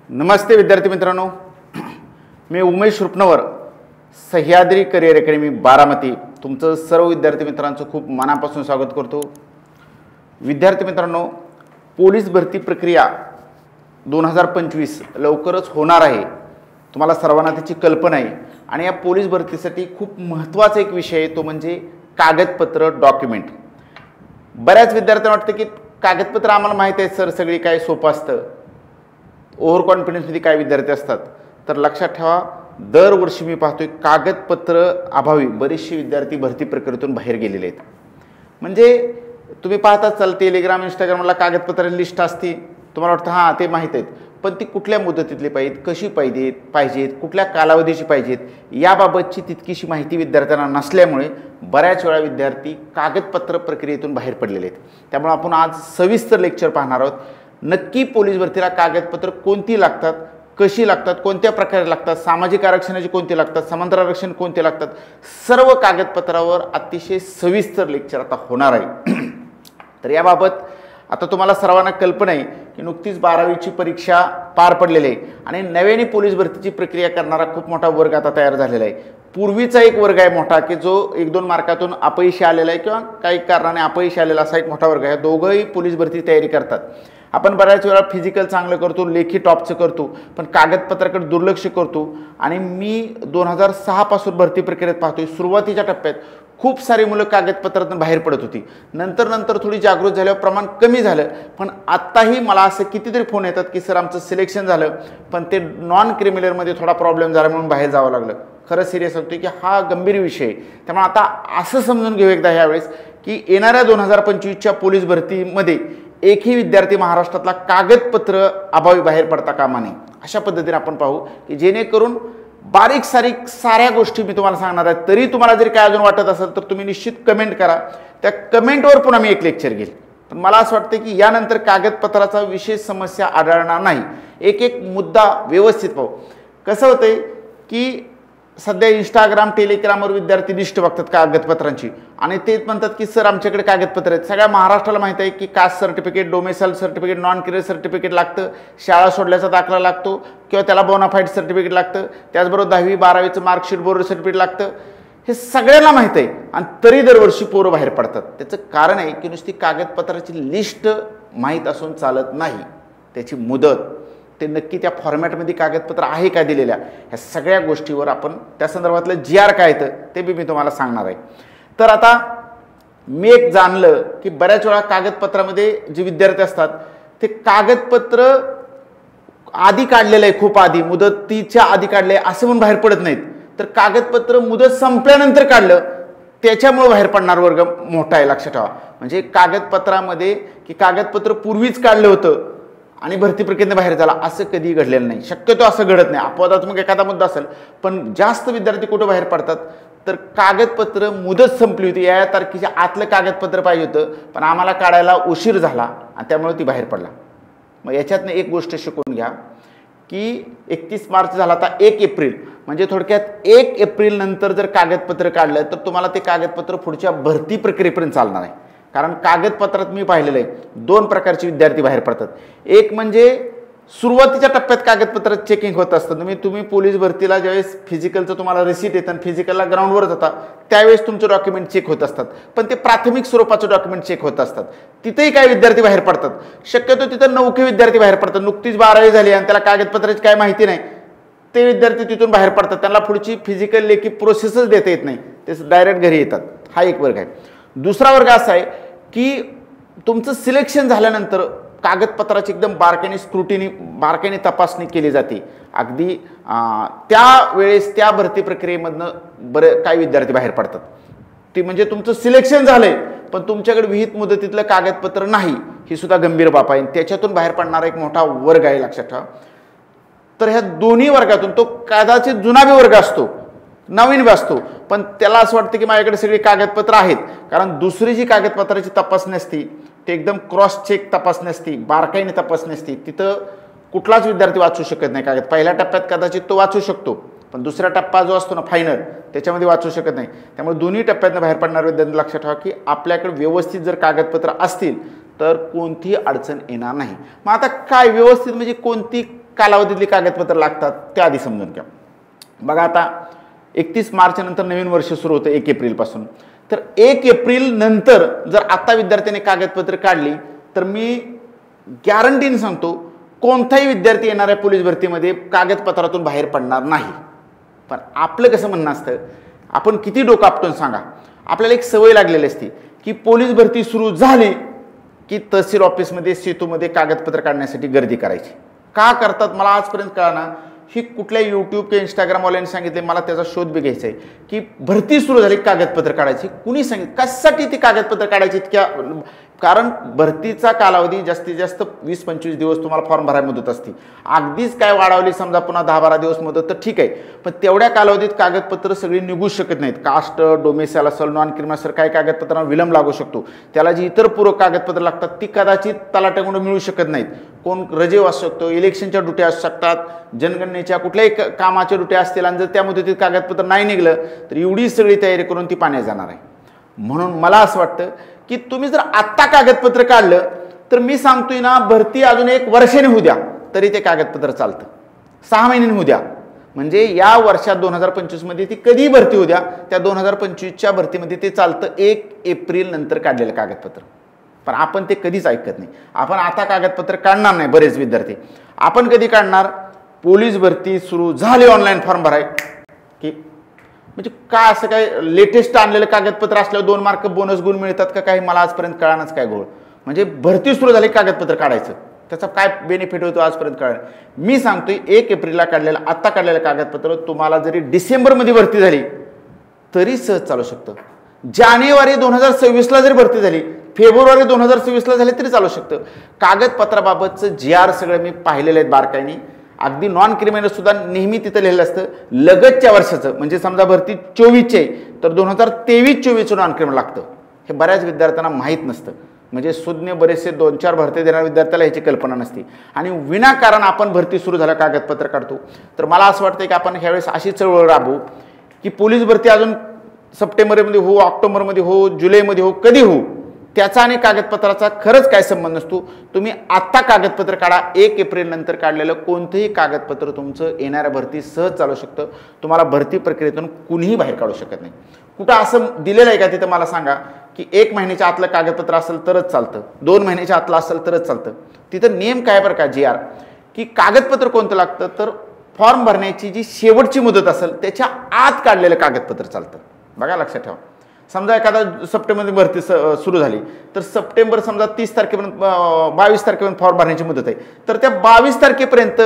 नमस्ते विद्यार्थी मित्रांनो, मी Umesh Rupanwar, Sahyadri career academy Baramati तुमचं सर्व विद्यार्थी मित्रांचं खूप मनापासून स्वागत करतो। विद्यार्थी मित्रांनो, पोलीस भरती प्रक्रिया 2025 लवकरच होणार आहे। तुम्हाला सर्वांना त्याची कल्पना आहे आणि या पोलीस भरतीसाठी खूप महत्त्वाचा एक विषय आहे, तो म्हणजे कागदपत्र, डॉक्युमेंट। बऱ्याच विद्यार्थ्यांना वाटतं की कागदपत्र आम्हाला माहिती आहे सर, सगळी काय सोपं असतं, ओव्हर कॉन्फिडन्समध्ये काय विद्यार्थी असतात। तर लक्षात ठेवा, दरवर्षी मी पाहतोय कागदपत्र अभावी बरेचसे विद्यार्थी भरती प्रक्रियेतून बाहेर गेलेले आहेत। म्हणजे तुम्ही पाहता चल टेलिग्राम, इंस्टाग्रामला कागदपत्राची लिस्ट असते, तुम्हाला वाटतं हां ते माहीत आहेत, पण ती कुठल्या मुदतीतली पाहिजेत, कशी पाहिजेत, कुठल्या कालावधीची पाहिजेत, याबाबतची तितकीशी माहिती विद्यार्थ्यांना नसल्यामुळे बऱ्याच वेळा विद्यार्थी कागदपत्र प्रक्रियेतून बाहेर पडलेले आहेत। त्यामुळे आपण आज सविस्तर लेक्चर पाहणार आहोत। नक्की पोलीस भरतीला कागदपत्र कोणती लागतात, कशी लागतात, कोणत्या प्रकारे लागतात, सामाजिक आरक्षणाची कोणती लागतात, समांतर आरक्षण कोणते लागतात, सर्व कागदपत्रावर अतिशय सविस्तर लेक्चर आता होणार आहे। तर याबाबत आता तुम्हाला सर्वांना कल्पना आहे की नुकतीच 12वीची परीक्षा पार पडलेली आहे आणि नव्याने पोलीस भरतीची प्रक्रिया करणारा खूप मोठा वर्ग आता तयार झालेला आहे। पूर्वीचा एक वर्ग आहे मोठा की जो 1-2 मार्कातून अपयशी आलेला आहे किंवा काही कारणाने अपयशी आलेला असा एक मोठा वर्ग आहे। दोघंही पोलीस भरती तयारी करतात। आपण बऱ्याच वेळा फिजिकल चांगलं करतो, लेखी टॉपचं करतो, पण कागदपत्राकडे दुर्लक्ष करतो। आणि मी 2006 पासून भरती प्रक्रियेत पाहतोय, सुरुवातीच्या टप्प्यात खूप सारी मुलं कागदपत्रातून बाहेर पडत होती, नंतर थोडी जागृत झाल्यावर प्रमाण कमी झालं। पण आत्ताही मला असं कितीतरी फोन येतात की सर आमचं सिलेक्शन झालं, पण ते नॉन क्रिमिनलमध्ये थोडा प्रॉब्लेम झाला म्हणून बाहेर जावं लागलं। खरं सिरियस होतं की हा गंभीर विषय आहे। त्यामुळे आता असं समजून घेऊ एकदा ह्यावेळेस की येणाऱ्या 2025च्या पोलीस भरतीमध्ये एकही विद्यार्थी महाराष्ट्रातला कागदपत्र अभावी बाहेर पडता कामा नये, अशा पद्धतीने आपण पाहू की जेणेकरून बारीक सारीक साऱ्या गोष्टी मी तुम्हाला सांगणार आहे। तरी तुम्हाला जर काय अजून वाटत असेल तर तुम्ही निश्चित कमेंट करा, त्या कमेंटवर पुन्हा मी एक लेक्चर घेईल। पण मला असं वाटतं की यानंतर कागदपत्राचा विशेष समस्या आढळणार नाही। एक एक मुद्दा व्यवस्थित पाहू। कसं होतंय की सध्या इंस्टाग्राम, टेलिग्रामवर विद्यार्थी लिस्ट बघतात कागदपत्रांची आणि ते म्हणतात की सर आमच्याकडे कागदपत्र आहेत। सगळ्या महाराष्ट्राला माहिती आहे की caste certificate, domicile certificate, non criminal certificate लागतं, शाळा सोडल्याचा दाखला लागतो किंवा त्याला बोनाफाईड सर्टिफिकेट लागतं, त्याचबरोबर 10वी 12वीचं मार्कशीट, बोर्ड सर्टिफिकेट लागतं। हे सगळ्यांना माहीत आहे आणि तरी दरवर्षी पोरं बाहेर पडतात। त्याचं कारण आहे की नुसती कागदपत्राची लिस्ट माहीत असून चालत नाही, त्याची मुदत, ते नक्की त्या फॉर्मॅटमध्ये कागदपत्र आहे का दिलेल्या, ह्या सगळ्या गोष्टीवर आपण त्या संदर्भातलं GR काय येतं ते बी मी तुम्हाला सांगणार आहे। तर आता मी एक जाणलं की बऱ्याच वेळा कागदपत्रामध्ये जे विद्यार्थी असतात ते कागदपत्र आधी काढलेलं आहे, खूप आधी, मुदतीच्या आधी काढले असं म्हणून बाहेर पडत नाहीत, तर कागदपत्र मुदत संपल्यानंतर काढलं त्याच्यामुळे बाहेर पडणार वर्ग मोठा आहे, लक्षात ठेवा। म्हणजे कागदपत्रामध्ये की कागदपत्र पूर्वीच काढलं होतं आणि भरती प्रक्रियेने बाहेर झाला असं कधीही घडलेलं नाही, शक्यतो असं घडत नाही। अपवादात्मक एखादा मुद्दा असेल, पण जास्त विद्यार्थी कुठं बाहेर पडतात तर कागदपत्र मुदत संपली होती, या तारखेच्या आतलं कागदपत्र पाहिजे होतं पण आम्हाला काढायला उशीर झाला आणि त्यामुळे ती बाहेर पडला। मग याच्यातनं एक गोष्ट शिकून घ्या की 31 मार्च झाला, आता 1 एप्रिल, म्हणजे थोडक्यात 1 एप्रिल नंतर जर कागदपत्र काढलं तर तुम्हाला ते कागदपत्र पुढच्या भरती प्रक्रियेपर्यंत चालणार आहे। कारण कागदपत्रात मी पाहिलेलं आहे 2 प्रकारचे विद्यार्थी बाहेर पडतात। एक म्हणजे सुरुवातीच्या टप्प्यात कागदपत्र चेकिंग होत असतं। तुम्ही पोलीस भरतीला ज्यावेळेस फिजिकलचं तुम्हाला रिसीट येतं आणि फिजिकलला ग्राउंडवर जाता त्यावेळेस तुमचं डॉक्युमेंट चेक होत असतात, पण ते प्राथमिक स्वरूपाचं डॉक्युमेंट चेक होत असतात। तिथेही काही विद्यार्थी बाहेर पडतात, शक्यतो तिथं नवखे विद्यार्थी बाहेर पडतात। नुकतीच 12वी झाली आणि त्याला कागदपत्राची काय माहिती नाही, ते विद्यार्थी तिथून बाहेर पडतात, त्यांना पुढची फिजिकल लेखी प्रोसेसच देता येत नाही, ते डायरेक्ट घरी येतात। हा एक वर्ग आहे। दुसरा वर्ग असा आहे की तुमचं सिलेक्शन झाल्यानंतर कागदपत्राची एकदम बारकाईने तपासणी केली जाते। अगदी त्यावेळेस त्या भरती प्रक्रियेमधनं काही विद्यार्थी बाहेर पडतात। ती म्हणजे तुमचं सिलेक्शन झालंय पण तुमच्याकडे विहित मुदतीतलं कागदपत्र नाही, ही सुद्धा गंभीर बाब आहे, त्याच्यातून बाहेर पडणारा एक मोठा वर्ग आहे, लक्षात ठेवा। तर ह्या दोन्ही वर्गातून तो कदाचित जुना बी वर्ग असतो, नवीन बी असतो, पण त्याला असं वाटतं की माझ्याकडे सगळी कागदपत्र आहेत। कारण दुसरी जी कागदपत्राची तपासणी असती ते एकदम क्रॉस चेक तपासणी असती, बारकाईने तपासणी असती, तिथं कुठलाच विद्यार्थी वाचू शकत नाही कागद। पहिल्या टप्प्यात कदाचित तो वाचू शकतो, पण दुसरा टप्पा जो असतो ना फायनल, त्याच्यामध्ये वाचू शकत नाही। त्यामुळे दोन्ही टप्प्यातनं बाहेर पडणारे विद्यार्थी लक्षात ठेवा की आपल्याकडे व्यवस्थित जर कागदपत्र असतील तर कोणतीही अडचण येणार नाही। मग आता काय व्यवस्थित म्हणजे कोणती कालावधीतली कागदपत्र लागतात ते आधी समजून घ्या. बघा आता 31 मार्च नंतर नवीन वर्ष सुरू होतं 1 एप्रिलपासून. तर 1 एप्रिल नंतर जर आता विद्यार्थ्याने कागदपत्र काढली तर मी गॅरंटीने सांगतो कोणताही विद्यार्थी येणाऱ्या पोलीस भरतीमध्ये कागदपत्रातून बाहेर पडणार नाही. पण आपलं कसं म्हणणं असतं, आपण किती डोकं आपटून सांगा, आपल्याला एक सवय लागलेली असते की पोलीस भरती सुरू झाली की तहसील ऑफिसमध्ये सेतूमध्ये कागदपत्र काढण्यासाठी गर्दी करायची. का करतात मला आजपर्यंत कळना. ही कुठल्या यूट्यूब किंवा इंस्टाग्रामवाल्यांनी सांगितले, मला त्याचा शोध बी घ्यायचा आहे की भरती सुरू झाली कागदपत्र काढायची. कुणी सांगितलं, कशासाठी ती कागदपत्र काढायची इतक्या. कारण भरतीचा कालावधी जास्तीत जास्त 20-25 दिवस तुम्हाला फॉर्म भरायला मदत असते. अगदीच काय वाढवली समजा पुन्हा 10-12 दिवस मदत तर ठीक आहे, पण तेवढ्या कालावधीत कागदपत्र सगळी निघू शकत नाहीत. कास्ट, डोमेसाईल असेल, नॉन क्रिमिनल असेल, काही कागदपत्रांना विलंब लागू शकतो. त्याला जी इतर पूरक कागदपत्र लागतात ती कदाचित तलाट्याकडून मिळू शकत नाहीत. कोण रजेव असू शकतो, इलेक्शनच्या ड्युट्या असू शकतात, जनगणनेच्या कुठल्याही कामाच्या ड्युट्या असतील, आणि जर त्या मुदतीत कागदपत्र नाही निघलं तर एवढी सगळी तयारी करून ती पाण्यात जाणार आहे. म्हणून मला असं वाटतं की तुम्ही जर आत्ता कागदपत्र काढलं तर मी सांगतोय ना, भरती अजून 1 वर्षाने होऊ द्या तरी ते कागदपत्र चालतं. 6 महिन्यांनी होऊ द्या, म्हणजे या वर्षात 2025 मध्ये ती कधी भरती होऊ द्या, त्या 2025च्या भरतीमध्ये ते चालतं 1 एप्रिल नंतर काढलेलं कागदपत्र. पण आपण ते कधीच ऐकत नाही. आपण आता कागदपत्र काढणार नाही. बरेच विद्यार्थी आपण कधी काढणार, पोलीस भरती सुरू झाली ऑनलाईन फॉर्म भराय की, म्हणजे काय असं काय लेटेस्ट आणलेलं कागदपत्र असल्यावर 2 मार्क बोनस गुण मिळतात का काही, मला आजपर्यंत कळानच काय घोळ. म्हणजे भरती सुरू झाली कागदपत्र काढायचं, त्याचा काय बेनिफिट होतो आजपर्यंत कळलं. मी सांगतोय 1 एप्रिलला काढलेलं, आत्ता काढलेलं कागदपत्र तुम्हाला जरी डिसेंबरमध्ये भरती झाली तरी सहज चालू शकतं. जानेवारी 2026ला जरी भरती झाली, फेब्रुवारी 2026ला झाली तरी चालू शकतं. कागदपत्राबाबतचं GR सगळं मी पाहिलेलं आहे बारकाईने. अगदी नॉन क्रिमिनल सुद्धा नेहमी तिथं लिहिलेलं असतं लगतच्या वर्षाचं. म्हणजे समजा भरती 24ची आहे तर 2023-24 नॉन क्रिमिनल लागतं. हे बऱ्याच विद्यार्थ्यांना माहीत नसतं. म्हणजे सुज्ञ बरेचसे 2-4 भरती देणाऱ्या विद्यार्थ्याला ह्याची कल्पना नसते आणि विनाकारण आपण भरती सुरू झाल्या कागदपत्र काढतो. तर मला असं वाटतं की आपण ह्यावेळेस अशी चळवळ राबवू की पोलीस भरती अजून सप्टेंबरमध्ये हो, ऑक्टोबरमध्ये हो, जुलैमध्ये हो, कधी हो, त्याचा आणि कागदपत्राचा खरंच काय संबंध नसतो. तुम्ही आत्ता कागदपत्र काढा. 1 एप्रिल नंतर काढलेलं कोणतंही कागदपत्र तुमचं येणाऱ्या भरती सहज चालू शकतं. तुम्हाला भरती प्रक्रियेतून कुणीही बाहेर काढू शकत नाही. कुठं असं दिलेलं आहे का तिथं मला सांगा की 1 महिन्याच्या आतलं कागदपत्र असेल तरच चालतं, 2 महिन्याच्या आतलं असेल तरच चालतं. तिथं नेम काय बरं का GR, की कागदपत्र कोणतं लागतं तर फॉर्म भरण्याची जी शेवटची मुदत असेल त्याच्या आत काढलेलं कागदपत्र चालतं. बघा लक्षात ठेवा. समजा एखादा सप्टेंबरमध्ये भरती सुरू झाली तर सप्टेंबर समजा 30 तारखेपर्यंत 22 तारखेपर्यंत फॉर्म भरण्याची मुदत आहे, तर त्या 22 तारखेपर्यंत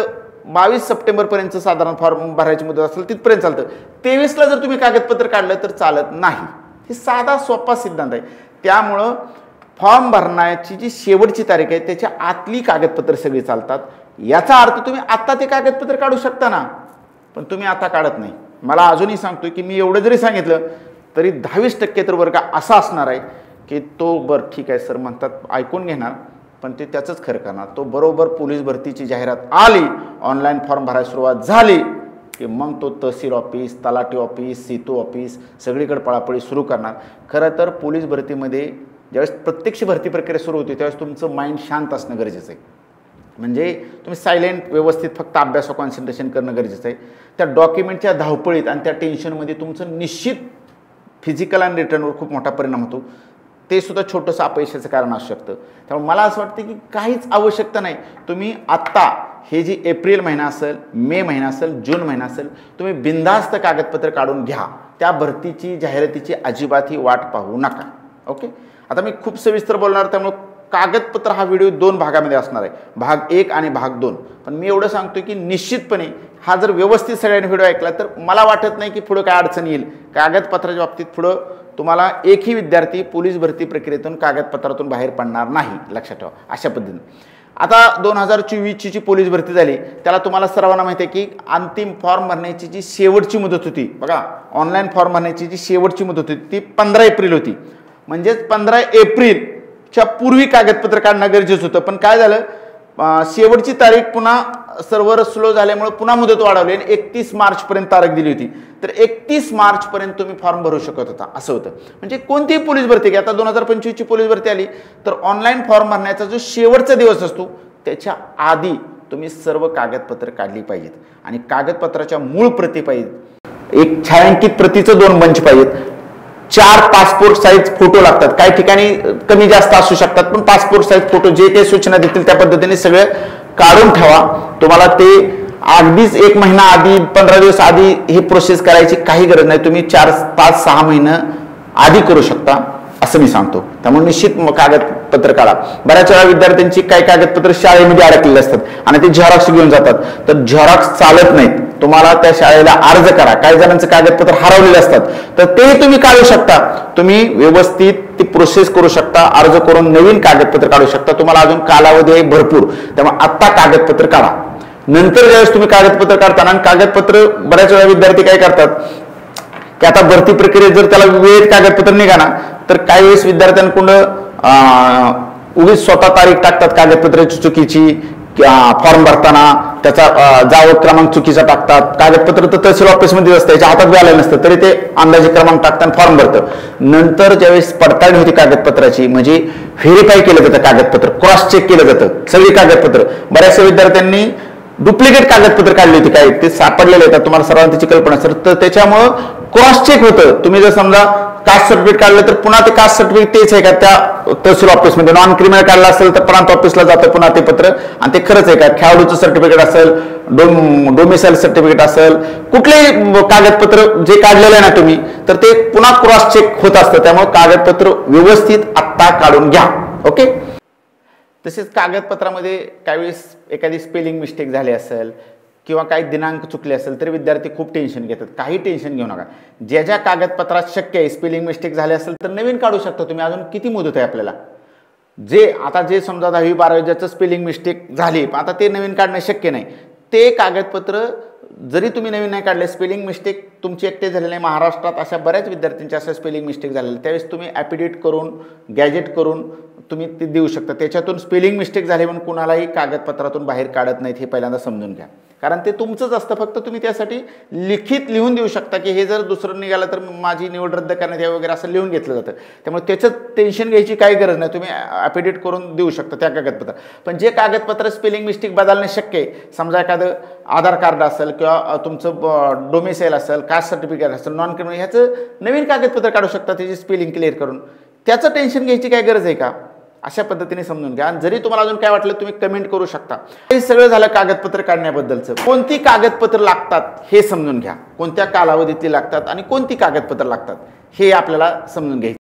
22 सप्टेंबरपर्यंत साधारण फॉर्म भरायची मुदत असेल तिथपर्यंत चालतं. 23ला जर तुम्ही कागदपत्र काढलं तर चालत नाही. हे साधा सोपा सिद्धांत आहे. त्यामुळं फॉर्म भरण्याची जी शेवटची तारीख आहे त्याच्या आतली कागदपत्र सगळी चालतात. याचा अर्थ तुम्ही आत्ता ते कागदपत्र काढू शकता ना, पण तुम्ही आता काढत नाही. मला अजूनही सांगतोय की मी एवढं जरी सांगितलं तरी 10-20% तर वर्ग असा असणार आहे की तो बरं ठीक आहे सर म्हणतात ऐकून घेणार, पण ते त्याचंच खरं करणार. तो बरोबर पोलीस भरतीची जाहिरात आली, ऑनलाईन फॉर्म भरायला सुरुवात झाली की मग तो तहसील ऑफिस, तलाठी ऑफिस, सेतू ऑफिस सगळीकडे पळापळी सुरू करणार. खरं तर पोलीस भरतीमध्ये ज्यावेळेस प्रत्यक्ष भरती प्रक्रिया सुरू होती त्यावेळेस तुमचं माइंड शांत असणं गरजेचं आहे. म्हणजे तुम्ही सायलेंट व्यवस्थित फक्त अभ्यासावर कॉन्सन्ट्रेशन करणं गरजेचं आहे. त्या डॉक्युमेंटच्या धावपळीत आणि त्या टेन्शनमध्ये तुमचं निश्चित फिजिकल आणि रिटर्नवर खूप मोठा परिणाम होतो. ते सुद्धा छोटंसं अपयशाचं कारण असू शकतं. त्यामुळे मला असं वाटतं की काहीच आवश्यकता नाही. तुम्ही आत्ता हे जी एप्रिल महिना असेल, मे महिना असेल, जून महिना असेल, तुम्ही बिनधास्त कागदपत्र काढून घ्या. त्या भरतीची जाहिरातीची अजिबातही वाट पाहू नका. ओके. आता मी खूप सविस्तर बोलणार, त्यामुळे कागदपत्र हा व्हिडिओ 2 भागामध्ये असणार आहे, भाग 1 आणि भाग 2. पण मी एवढं सांगतो की निश्चितपणे हा जर व्यवस्थित सगळ्यांनी व्हिडिओ ऐकला तर मला वाटत नाही की पुढं काय अडचण येईल. कागदपत्राच्या बाबतीत पुढं तुम्हाला एकही विद्यार्थी पोलीस भरती प्रक्रियेतून कागदपत्रातून बाहेर पडणार नाही. लक्षात ठेवा. अशा पद्धतीने आता 2024ची जी पोलीस भरती झाली त्याला तुम्हाला सर्वांना माहिती आहे की अंतिम फॉर्म भरण्याची जी शेवटची मुदत होती, बघा ऑनलाईन फॉर्म भरण्याची जी शेवटची मुदत होती ती 15 एप्रिल होती. म्हणजेच 15 एप्रिलच्या पूर्वी कागदपत्र काढणं गरजेचं होतं. पण काय झालं, शेवटची तारीख पुन्हा सर्व्हर स्लो झाल्यामुळे पुन्हा मुदत वाढवली आणि 31 मार्चपर्यंत तारीख दिली होती. तर 31 मार्चपर्यंत तुम्ही फॉर्म भरू शकत होता. असं होतं. म्हणजे कोणतीही पोलीस भरती घ्या, आता 2025ची पोलीस भरती आली तर ऑनलाईन फॉर्म भरण्याचा जो शेवटचा दिवस असतो त्याच्या आधी तुम्ही सर्व कागदपत्र काढली पाहिजेत आणि कागदपत्राच्या मूळ प्रती पाहिजेत, एक छायांकित प्रतीचं 2 बंच पाहिजेत, 4 पासपोर्ट साईज फोटो लागतात, काही ठिकाणी कमी जास्त असू शकतात, पण पासपोर्ट साईज फोटो जे ते सूचना देतील त्या पद्धतीने सगळे काढून ठेवा. तुम्हाला ते अगदीच 1 महिना आधी 15 दिवस आधी ही प्रोसेस करायची काही गरज नाही, तुम्ही 4, 5, 6 महिने आधी करू शकता असं मी सांगतो. त्यामुळे निश्चित कागदपत्र काढा. बऱ्याच वेळा विद्यार्थ्यांची काही कागदपत्र शाळेमध्ये अडकलेली असतात आणि ते झेरॉक्स घेऊन जातात, तर झेरॉक्स चालत नाहीत. तुम्हाला त्या शाळेला अर्ज करा. काही जणांचं कागदपत्र हरवलेले असतात तर ते तुम्ही काढू शकता. तुम्ही व्यवस्थित ती प्रोसेस करू शकता, अर्ज करून नवीन कागदपत्र काढू शकता. तुम्हाला अजून कालावधी आहे भरपूर, त्यामुळे आत्ता कागदपत्र काढा. नंतर ज्यावेळेस तुम्ही कागदपत्र काढताना, कागदपत्र बऱ्याच वेळा विद्यार्थी काय करतात की आता भरती प्रक्रियेत जर त्याला वेळेत कागदपत्र निघाना तर काही वेळेस विद्यार्थ्यांकडून उगीच स्वतः तारीख टाकतात कागदपत्राची चुकीची, फॉर्म भरताना त्याचा जावक क्रमांक चुकीचा टाकतात. कागदपत्र तर तहसील ऑफिसमध्ये असतं, त्याच्या हातात आलेलं नसतं तरी ते अंदाजे क्रमांक टाकतात, फॉर्म भरतं. नंतर ज्यावेळेस पडताळणी होती कागदपत्राची, म्हणजे व्हेरीफाय केलं जातं कागदपत्र, क्रॉस चेक केलं जातं सगळी कागदपत्र. बऱ्याचशा विद्यार्थ्यांनी डुप्लिकेट कागदपत्र काढली होती, काय ते सापडलेले आहेत, तुम्हाला सर्वांना त्याची कल्पना असेल. तर त्याच्यामुळं क्रॉस चेक होतं. तुम्ही जर समजा कास्ट सर्टिफिकेट काढलं तर पुन्हा ते कास्ट सर्टिफिकेट तेच आहे का त्या तहसील ऑफिसमध्ये, नॉन क्रिमिनल काढलं असेल तर प्रांत ऑफिसला जातं पुन्हा ते पत्र, आणि ते खरंच आहे का, खेळाडूचं सर्टिफिकेट असेल, डोमिसाईल सर्टिफिकेट असेल, कुठलेही कागदपत्र जे काढलेलं आहे ना तुम्ही, तर ते पुन्हा क्रॉस चेक होत असतं. त्यामुळे कागदपत्र व्यवस्थित आत्ता काढून घ्या. ओके. तसेच कागदपत्रामध्ये काही वेळेस एखादी स्पेलिंग मिस्टेक झाली असेल किंवा काही दिनांक चुकले असेल तर विद्यार्थी खूप टेन्शन घेतात. काही टेन्शन घेऊ नका. ज्या ज्या कागदपत्रात शक्य आहे स्पेलिंग मिस्टेक झाली असेल तर नवीन काढू शकता तुम्ही. अजून किती मुदत आहे आपल्याला? जे समजा 10वी 12वी ज्याचं स्पेलिंग मिस्टेक झाली, आता ते नवीन काढणं शक्य नाही. ते कागदपत्र जरी तुम्ही नवीन नाही काढले, स्पेलिंग मिस्टेक तुमची एकटे झालेली नाही, महाराष्ट्रात अशा बऱ्याच विद्यार्थ्यांच्या अशा स्पेलिंग मिस्टेक झालेल्या, त्यावेळेस तुम्ही ॲफिडेविट करून गॅजेट करून तुम्ही ते देऊ शकता. त्याच्यातून स्पेलिंग मिस्टेक झाली म्हणून कुणालाही कागदपत्रातून बाहेर काढत नाहीत, हे पहिल्यांदा समजून घ्या. कारण ते तुमचंच असतं, फक्त तुम्ही त्यासाठी लिखित लिहून देऊ शकता की हे जर दुसरं निघालं तर माझी निवड रद्द करण्यात यावी वगैरे असं लिहून घेतलं जातं. त्यामुळे त्याचं टेन्शन घ्यायची काही गरज नाही, तुम्ही ॲफिडेविट करून देऊ शकता त्या कागदपत्र. पण जे कागदपत्र स्पेलिंग मिस्टेक बदलणे शक्य आहे, समजा एखादं आधार कार्ड असेल किंवा तुमचं डोमिसाईल असेल, कास्ट सर्टिफिकेट असेल, नॉन क्रिमिनल, ह्याचं नवीन कागदपत्र काढू शकता त्याची स्पेलिंग क्लिअर करून. त्याचं टेन्शन घ्यायची काय गरज आहे का? अशा पद्धतीने समजून घ्या. आणि जरी तुम्हाला अजून काय वाटलं तुम्ही कमेंट करू शकता. हे सगळं झालं कागदपत्र काढण्याबद्दलचं. कोणती कागदपत्र लागतात हे समजून घ्या, कोणत्या कालावधीतली लागतात आणि कोणती कागदपत्र लागतात हे आपल्याला समजून घ्यायचं.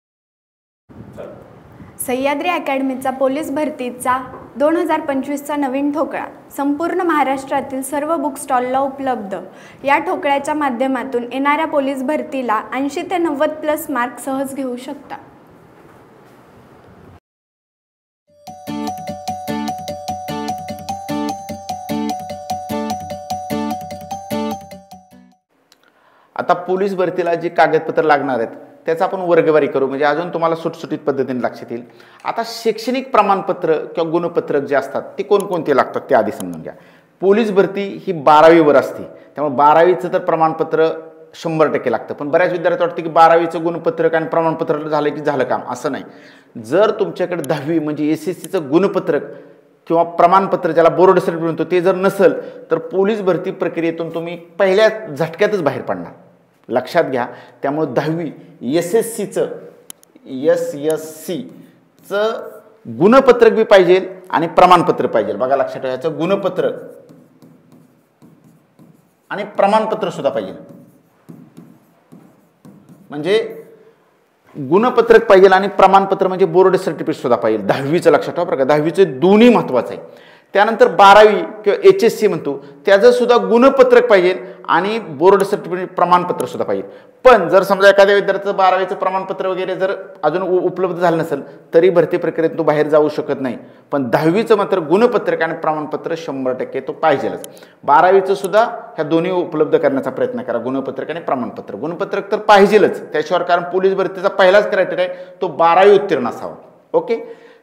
सह्याद्री अकॅडमीचा पोलीस भरतीचा 2025चा नवीन ठोकळा संपूर्ण महाराष्ट्रातील सर्व बुक स्टॉलला उपलब्ध. या ठोकळ्याच्या माध्यमातून येणाऱ्या पोलीस भरतीला 80 ते 90+ मार्क सहज घेऊ शकता. आता पोलीस भरतीला जी कागदपत्र लागणार आहेत त्याचा आपण वर्गवारी करू, म्हणजे अजून तुम्हाला सुटसुटीत पद्धतीने लक्षात येईल. आता शैक्षणिक प्रमाणपत्र किंवा गुणपत्रक जे असतात ते कोणकोणते लागतात ते आधी समजून घ्या. पोलीस भरती ही 12वीवर असते, त्यामुळे 12वीचं तर प्रमाणपत्र 100% लागतं. पण बऱ्याच विद्यार्थी वाटतं की 12वीचं गुणपत्रक आणि प्रमाणपत्र झालं की झालं काम. असं नाही. जर तुमच्याकडे 10वी म्हणजे SSCचं गुणपत्रक किंवा प्रमाणपत्र ज्याला बोर्ड सर्टिफिकेट म्हणतो ते जर नसेल तर पोलीस भरती प्रक्रियेतून तुम्ही पहिल्या झटक्यातच बाहेर पडणार. लक्षात घ्या. त्यामुळे 10वी SSCचं गुणपत्रक बी पाहिजे आणि प्रमाणपत्र पाहिजे. बघा लक्षात ठेवायचं, गुणपत्रक आणि प्रमाणपत्र सुद्धा पाहिजे. म्हणजे गुणपत्रक पाहिजे आणि प्रमाणपत्र म्हणजे बोर्ड सर्टिफिकेट सुद्धा पाहिजे. 10वीचं लक्षात ठेवा बरं का, 10वीचं दोन्ही महत्त्वाचं आहे. त्यानंतर 12वी किंवा HSC म्हणतो त्याचं सुद्धा गुणपत्रक पाहिजे आणि बोर्ड सर्टिफिकेट प्रमाणपत्र सुद्धा पाहिजे. पण जर समजा एखाद्या विद्यार्थ्याचं 12वीचं प्रमाणपत्र वगैरे जर अजून उपलब्ध झालं नसेल तरी भरती प्रक्रियेत तो बाहेर जाऊ शकत नाही. पण 10वीचं मात्र गुणपत्रक आणि प्रमाणपत्र 100% तो पाहिजेलच. 12वीचं सुद्धा ह्या दोन्ही उपलब्ध करण्याचा प्रयत्न करा, गुणपत्रक आणि प्रमाणपत्र. गुणपत्रक तर पाहिजेलच त्याशिवाय, कारण पोलीस भरतीचा पहिलाच क्रायटेरिया आहे तो 12वी उत्तीर्ण असावा. ओके.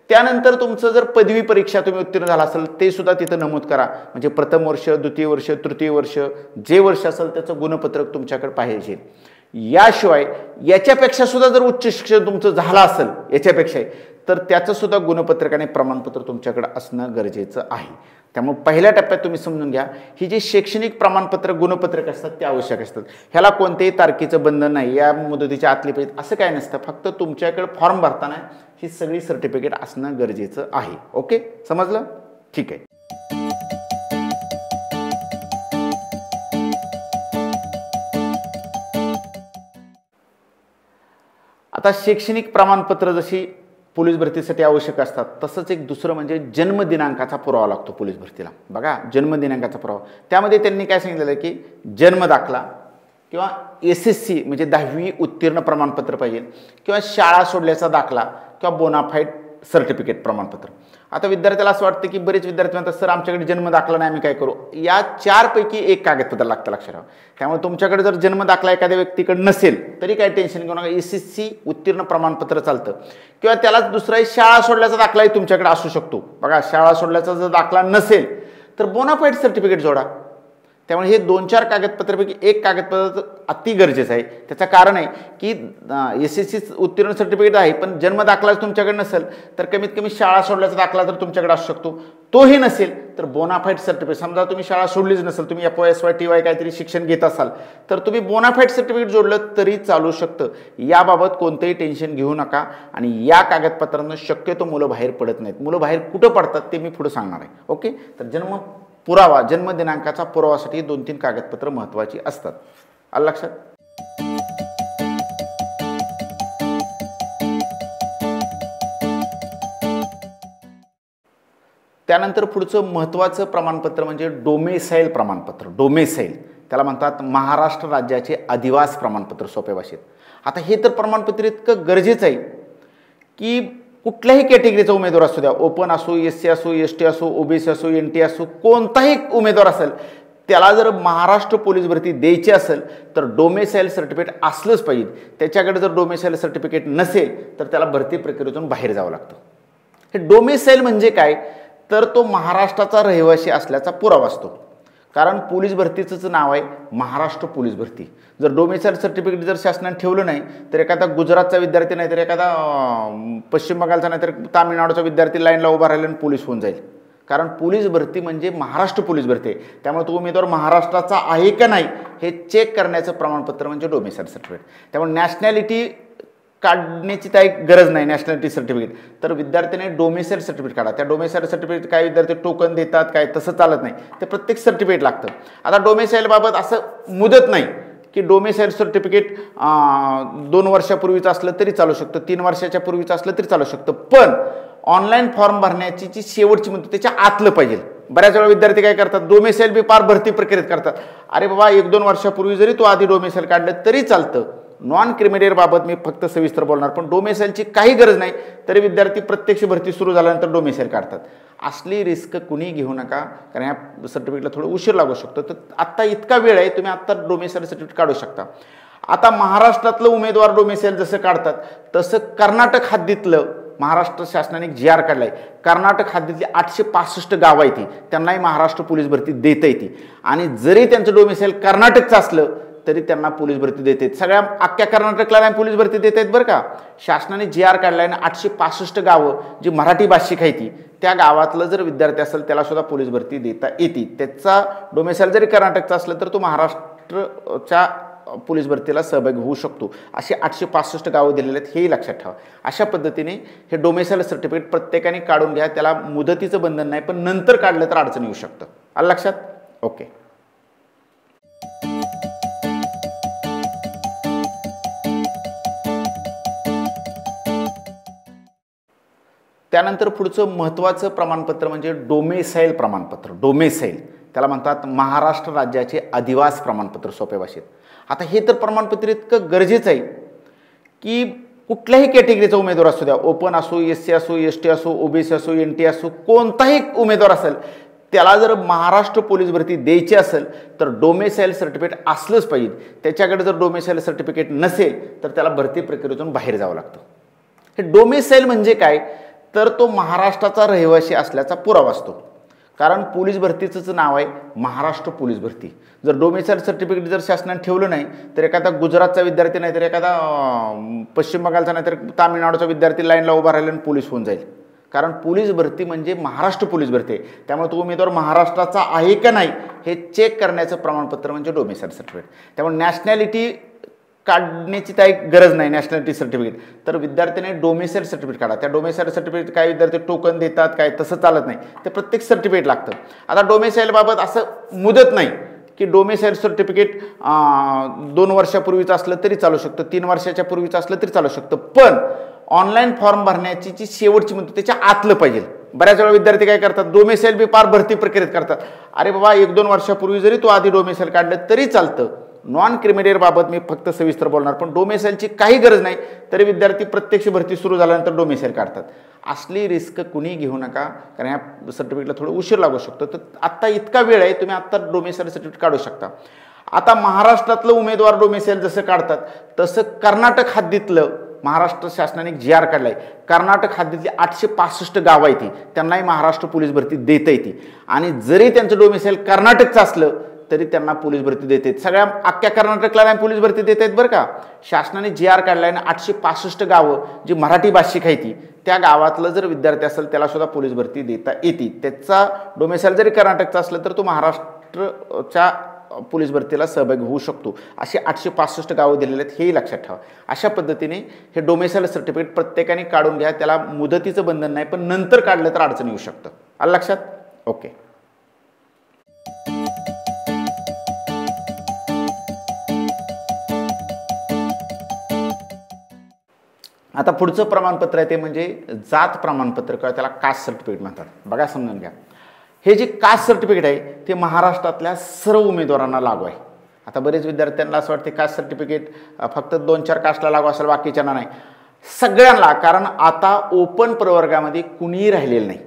त्यानंतर तुमचं जर पदवी परीक्षा तुम्ही उत्तीर्ण झाला असेल ते सुद्धा तिथं नमूद करा. म्हणजे प्रथम वर्ष, द्वितीय वर्ष, तृतीय वर्ष जे वर्ष असेल त्याचं गुणपत्रक तुमच्याकडे पाहिजे. याशिवाय याच्यापेक्षा सुद्धा जर उच्च शिक्षण तुमचं झालं असेल याच्यापेक्षा तर त्याचं सुद्धा गुणपत्रक आणि प्रमाणपत्र तुमच्याकडे असणं गरजेचं आहे. त्यामुळे पहिल्या टप्प्यात तुम्ही समजून घ्या, ही जी शैक्षणिक प्रमाणपत्र गुणपत्रक असतात ते आवश्यक असतात. ह्याला कोणतेही तारखेचं बंधन नाही, या मुदतीच्या आतली पाहिजे असं काय नसतं. फक्त तुमच्याकडे फॉर्म भरताना ही सगळी सर्टिफिकेट असणं गरजेचं आहे. ओके, समजलं? ठीक आहे. आता शैक्षणिक प्रमाणपत्र जशी पोलीस भरतीसाठी आवश्यक असतात, तसंच एक दुसरं म्हणजे जन्मदिनांकाचा पुरावा लागतो पोलीस भरतीला. बघा, जन्मदिनांकाचा पुरावा, त्यामध्ये त्यांनी काय सांगितलेलं आहे की जन्म दाखला किंवा SSC म्हणजे 10वी उत्तीर्ण प्रमाणपत्र पाहिजे, किंवा शाळा सोडल्याचा दाखला किंवा बोनाफाईड सर्टिफिकेट प्रमाणपत्र. आता विद्यार्थ्याला असं वाटतं की बरेच विद्यार्थी म्हणतात सर आमच्याकडे जन्म दाखला नाही, आम्ही काय करू? या 4 पैकी एक कागदपत्र लागतं, लक्षात ठेवा. त्यामुळे तुमच्याकडे जर जन्म दाखला एखाद्या व्यक्तीकडे नसेल तरी काय टेन्शन घेऊ नका, SSC उत्तीर्ण प्रमाणपत्र चालतं. किंवा त्यालाच दुसरा शाळा सोडल्याचा दाखलाही तुमच्याकडे असू शकतो. बघा, शाळा सोडल्याचा जर दाखला नसेल तर बोनाफाईड सर्टिफिकेट जोडा. त्यामुळे हे 2-4 कागदपत्रापैकी एक कागदपत्र अति गरजेचं आहे. त्याचं कारण आहे की SSC उत्तीर्ण सर्टिफिकेट आहे, पण जन्म दाखलाच तुमच्याकडे नसेल तर कमीत कमी शाळा सोडल्याचा दाखला तर तुमच्याकडे असू शकतो. तोही नसेल तर बोनाफाईड सर्टिफिकेट, समजा तुम्ही शाळा सोडलीच नसेल, तुम्ही FY TY काहीतरी शिक्षण घेत असाल तर तुम्ही बोनाफाईड सर्टिफिकेट जोडलं तरी चालू शकतं. याबाबत कोणतंही टेन्शन घेऊ नका. आणि या कागदपत्रांना शक्यतो मुलं बाहेर पडत नाहीत. मुलं बाहेर कुठं पडतात ते मी पुढे सांगणार आहे. ओके, तर पुरावा, जन्मदिनांकाचा पुरावासाठी 2-3 कागदपत्र महत्त्वाची असतात. आलं लक्षात? त्यानंतर पुढचं महत्त्वाचं प्रमाणपत्र म्हणजे डोमेसाईल प्रमाणपत्र. डोमेसाईल त्याला म्हणतात महाराष्ट्र राज्याचे अधिवास प्रमाणपत्र सोप्या भाषेत. आता हे तर प्रमाणपत्र इतकं गरजेचं आहे की कुठल्याही कॅटेगरीचा उमेदवार असू द्या, ओपन असो, SC असो, ST असो, OBC असो, NT असो, कोणताही उमेदवार असेल, त्याला जर महाराष्ट्र पोलीस भरती द्यायची असेल तर डोमेसाईल सर्टिफिकेट असलंच पाहिजे. त्याच्याकडे जर डोमेसाईल सर्टिफिकेट नसेल तर त्याला भरती प्रक्रियेतून बाहेर जावं लागतं. हे डोमेसाईल म्हणजे काय, तर तो महाराष्ट्राचा रहिवासी असल्याचा पुरावा असतो. कारण पोलीस भरतीचं नाव आहे महाराष्ट्र पोलीस भरती. जर डोमेसाईल सर्टिफिकेट जर शासनाने ठेवलं नाही तर एखादा गुजरातचा विद्यार्थी नाही तर एखादा पश्चिम बंगालचा नाही तर तामिळनाडूचा विद्यार्थी लाईनला उभा राहिला आणि पोलीस होऊन जाईल. कारण पोलीस भरती म्हणजे महाराष्ट्र पोलीस भरती आहे. त्यामुळे तो उमेदवार महाराष्ट्राचा आहे का नाही हे चेक करण्याचं प्रमाणपत्र म्हणजे डोमेसाईल सर्टिफिकेट. त्यामुळे नॅशनॅलिटी काढण्याची काही गरज नाही, नॅशनॅलिटी सर्टिफिकेट. तर विद्यार्थ्याने डोमेसाईल सर्टिफिकेट काढा. त्या डोमेसाईल सर्टिफिकेट काही विद्यार्थी टोकन देतात, काय तसं चालत नाही, ते प्रत्येक सर्टिफिकेट लागतं. आता डोमेसाईलबाबत असं मुदत नाही की डोमेसाईल सर्टिफिकेट 2 वर्षापूर्वीचं असलं तरी चालू शकतं, 3 वर्षाच्या पूर्वीचं असलं तरी चालू शकतं, पण ऑनलाईन फॉर्म भरण्याची जी शेवटची मुदत त्याच्या आतलं पाहिजे. बऱ्याच वेळा विद्यार्थी काय करतात, डोमेसाईल बी पार भरती प्रक्रियेत करतात. अरे बाबा, 1-2 वर्षापूर्वी जरी तो आधी डोमेसाईल काढलं तरी चालतं. नॉन क्रिमिनल बाबत मी फक्त सविस्तर बोलणार, पण डोमेसाईलची काही गरज नाही तरी विद्यार्थी प्रत्यक्ष भरती सुरू झाल्यानंतर डोमेसाईल काढतात. असली रिस्क कुणी घेऊ नका, कारण या सर्टिफिकेटला थोडं उशीर लागू शकतो. तर आत्ता इतका वेळ आहे, तुम्ही आत्ता डोमेसाईल सर्टिफिकेट काढू शकता. आता महाराष्ट्रातलं उमेदवार डोमेसाईल जसं काढतात तसं कर्नाटक हद्दीतलं महाराष्ट्र शासनाने GR काढलाय. कर्नाटक हद्दीतली 865 गावं आहेत ती, त्यांनाही महाराष्ट्र पोलीस भरती देता येते. आणि जरी त्यांचं डोमेसाईल कर्नाटकचं असलं तरी त्यांना पोलीस भरती देते. सगळ्या अख्ख्या कर्नाटकला नाही पोलीस भरती देत आहेत बरं का. शासनाने GR काढलाय ना, 865 गावं जी मराठी भाषिक आहे ती, त्या गावातलं जर विद्यार्थी असेल त्याला सुद्धा पोलीस भरती देता येते. त्याचा डोमेसाईल जरी कर्नाटकचा असलं तर तो महाराष्ट्रच्या पोलीस भरतीला सहभागी होऊ शकतो. असे 865 गावं दिलेले आहेत, हेही लक्षात ठेवा. अशा पद्धतीने हे डोमेसाईल सर्टिफिकेट प्रत्येकाने काढून घ्या. त्याला मुदतीचं बंधन नाही, पण नंतर काढलं तर अडचण येऊ शकतं. आलं लक्षात? ओके. त्यानंतर पुढचं महत्त्वाचं प्रमाणपत्र म्हणजे डोमेसाईल प्रमाणपत्र. डोमेसाईल त्याला म्हणतात महाराष्ट्र राज्याचे अधिवास प्रमाणपत्र सोप्या भाषेत. आता हे तर प्रमाणपत्र इतकं गरजेचं आहे की कुठल्याही कॅटेगरीचा उमेदवार असू द्या, ओपन असो, SC असो, ST असो, OBC असो, NT असो, कोणताही उमेदवार असेल, त्याला जर महाराष्ट्र पोलीस भरती द्यायची असेल तर डोमेसाईल सर्टिफिकेट असलंच पाहिजे. त्याच्याकडे जर डोमेसाईल सर्टिफिकेट नसेल तर त्याला भरती प्रक्रियेतून बाहेर जावं लागतं. हे डोमेसाईल म्हणजे काय, तर तो महाराष्ट्राचा रहिवासी असल्याचा पुरावा असतो. कारण पोलीस भरतीचंच नाव आहे महाराष्ट्र पोलीस भरती. जर डोमेसाईल सर्टिफिकेट जर शासनाने ठेवलं नाही तर एखादा गुजरातचा विद्यार्थी नाही तर एखादा पश्चिम बंगालचा नाही तर तामिळनाडूचा विद्यार्थी लाईनला उभा राहिला आणि पोलीस होऊन जाईल. कारण पोलीस भरती म्हणजे महाराष्ट्र पोलीस भरती आहे. त्यामुळे तो उमेदवार महाराष्ट्राचा आहे का नाही हे चेक करण्याचं प्रमाणपत्र म्हणजे डोमेसाईल सर्टिफिकेट. त्यामुळे नॅशनॅलिटी काढण्याची काही गरज नाही नॅशनॅलिटी सर्टिफिकेट. तर विद्यार्थ्याने डोमेसाईल सर्टिफिकेट काढा. त्या डोमेसाईल सर्टिफिकेट काही विद्यार्थी टोकन देतात काय तसं चालत नाही, ते प्रत्येक सर्टिफिकेट लागतं. आता डोमेसाईलबाबत असं मुदत नाही की डोमेसाईल सर्टिफिकेट 2 वर्षापूर्वीचं असलं तरी चालू शकतं, 3 वर्षाच्या पूर्वीचं असलं तरी चालू शकतं. पण ऑनलाईन फॉर्म भरण्याची जी शेवटची मुदत त्याच्या आतलं पाहिजे. बऱ्याच वेळा विद्यार्थी काय करतात, डोमेसाईल बी पार भरती प्रक्रियेत करतात. अरे बाबा 1-2 वर्षापूर्वी जरी तो आधी डोमेसाईल काढलं तरी चालतं. नॉन क्रिमिनल बाबत मी फक्त सविस्तर बोलणार, पण डोमेसाईलची काही गरज नाही तरी विद्यार्थी प्रत्यक्ष भरती सुरू झाल्यानंतर डोमेसाईल काढतात. असली रिस्क कुणी घेऊ नका, कारण ह्या सर्टिफिकेटला थोडं उशीर लागू शकतो. तर आत्ता इतका वेळ आहे, तुम्ही आत्ता डोमेसाईल सर्टिफिकेट काढू शकता. आता महाराष्ट्रातलं उमेदवार डोमेसाईल जसं काढतात तसं कर्नाटक हद्दीतलं महाराष्ट्र शासनाने एक GR काढला आहे. कर्नाटक हद्दीतली 865 गावं आहे ती, त्यांनाही महाराष्ट्र पोलीस भरती देता येते. आणि जरी त्यांचं डोमेसाईल कर्नाटकचं असलं तरी त्यांना पोलीस भरती देत आहेत. सगळ्या अख्ख्या कर्नाटकला नाही पोलीस भरती देत आहेत बरं का. शासनाने GR काढला आहे ना, 865 गावं जी मराठी भाषिक आहे ती, त्या गावातलं जर विद्यार्थी असेल त्याला सुद्धा पोलीस भरती देता येते. त्याचा डोमेसाईल जरी कर्नाटकचा असलं तर तो महाराष्ट्रच्या पोलीस भरतीला सहभागी होऊ शकतो. असे 865 गावं दिलेले आहेत, हेही लक्षात ठेवा. अशा पद्धतीने हे डोमेसाईल सर्टिफिकेट प्रत्येकाने काढून घ्या. त्याला मुदतीचं बंधन नाही, पण नंतर काढलं तर अडचण येऊ शकतं. आलं लक्षात? ओके. आता पुढचं प्रमाणपत्र आहे ते म्हणजे जात प्रमाणपत्र किंवा त्याला कास्ट सर्टिफिकेट म्हणतात. बघा समजून घ्या, हे जे कास्ट सर्टिफिकेट आहे ते महाराष्ट्रातल्या सर्व उमेदवारांना लागू आहे. आता बरेच विद्यार्थ्यांना असं वाटते कास्ट सर्टिफिकेट फक्त 2-4 कास्टला लागू असेल, बाकीच्यांना नाही. सगळ्यांना, कारण आता ओपन प्रवर्गामध्ये कुणीही राहिलेलं नाही.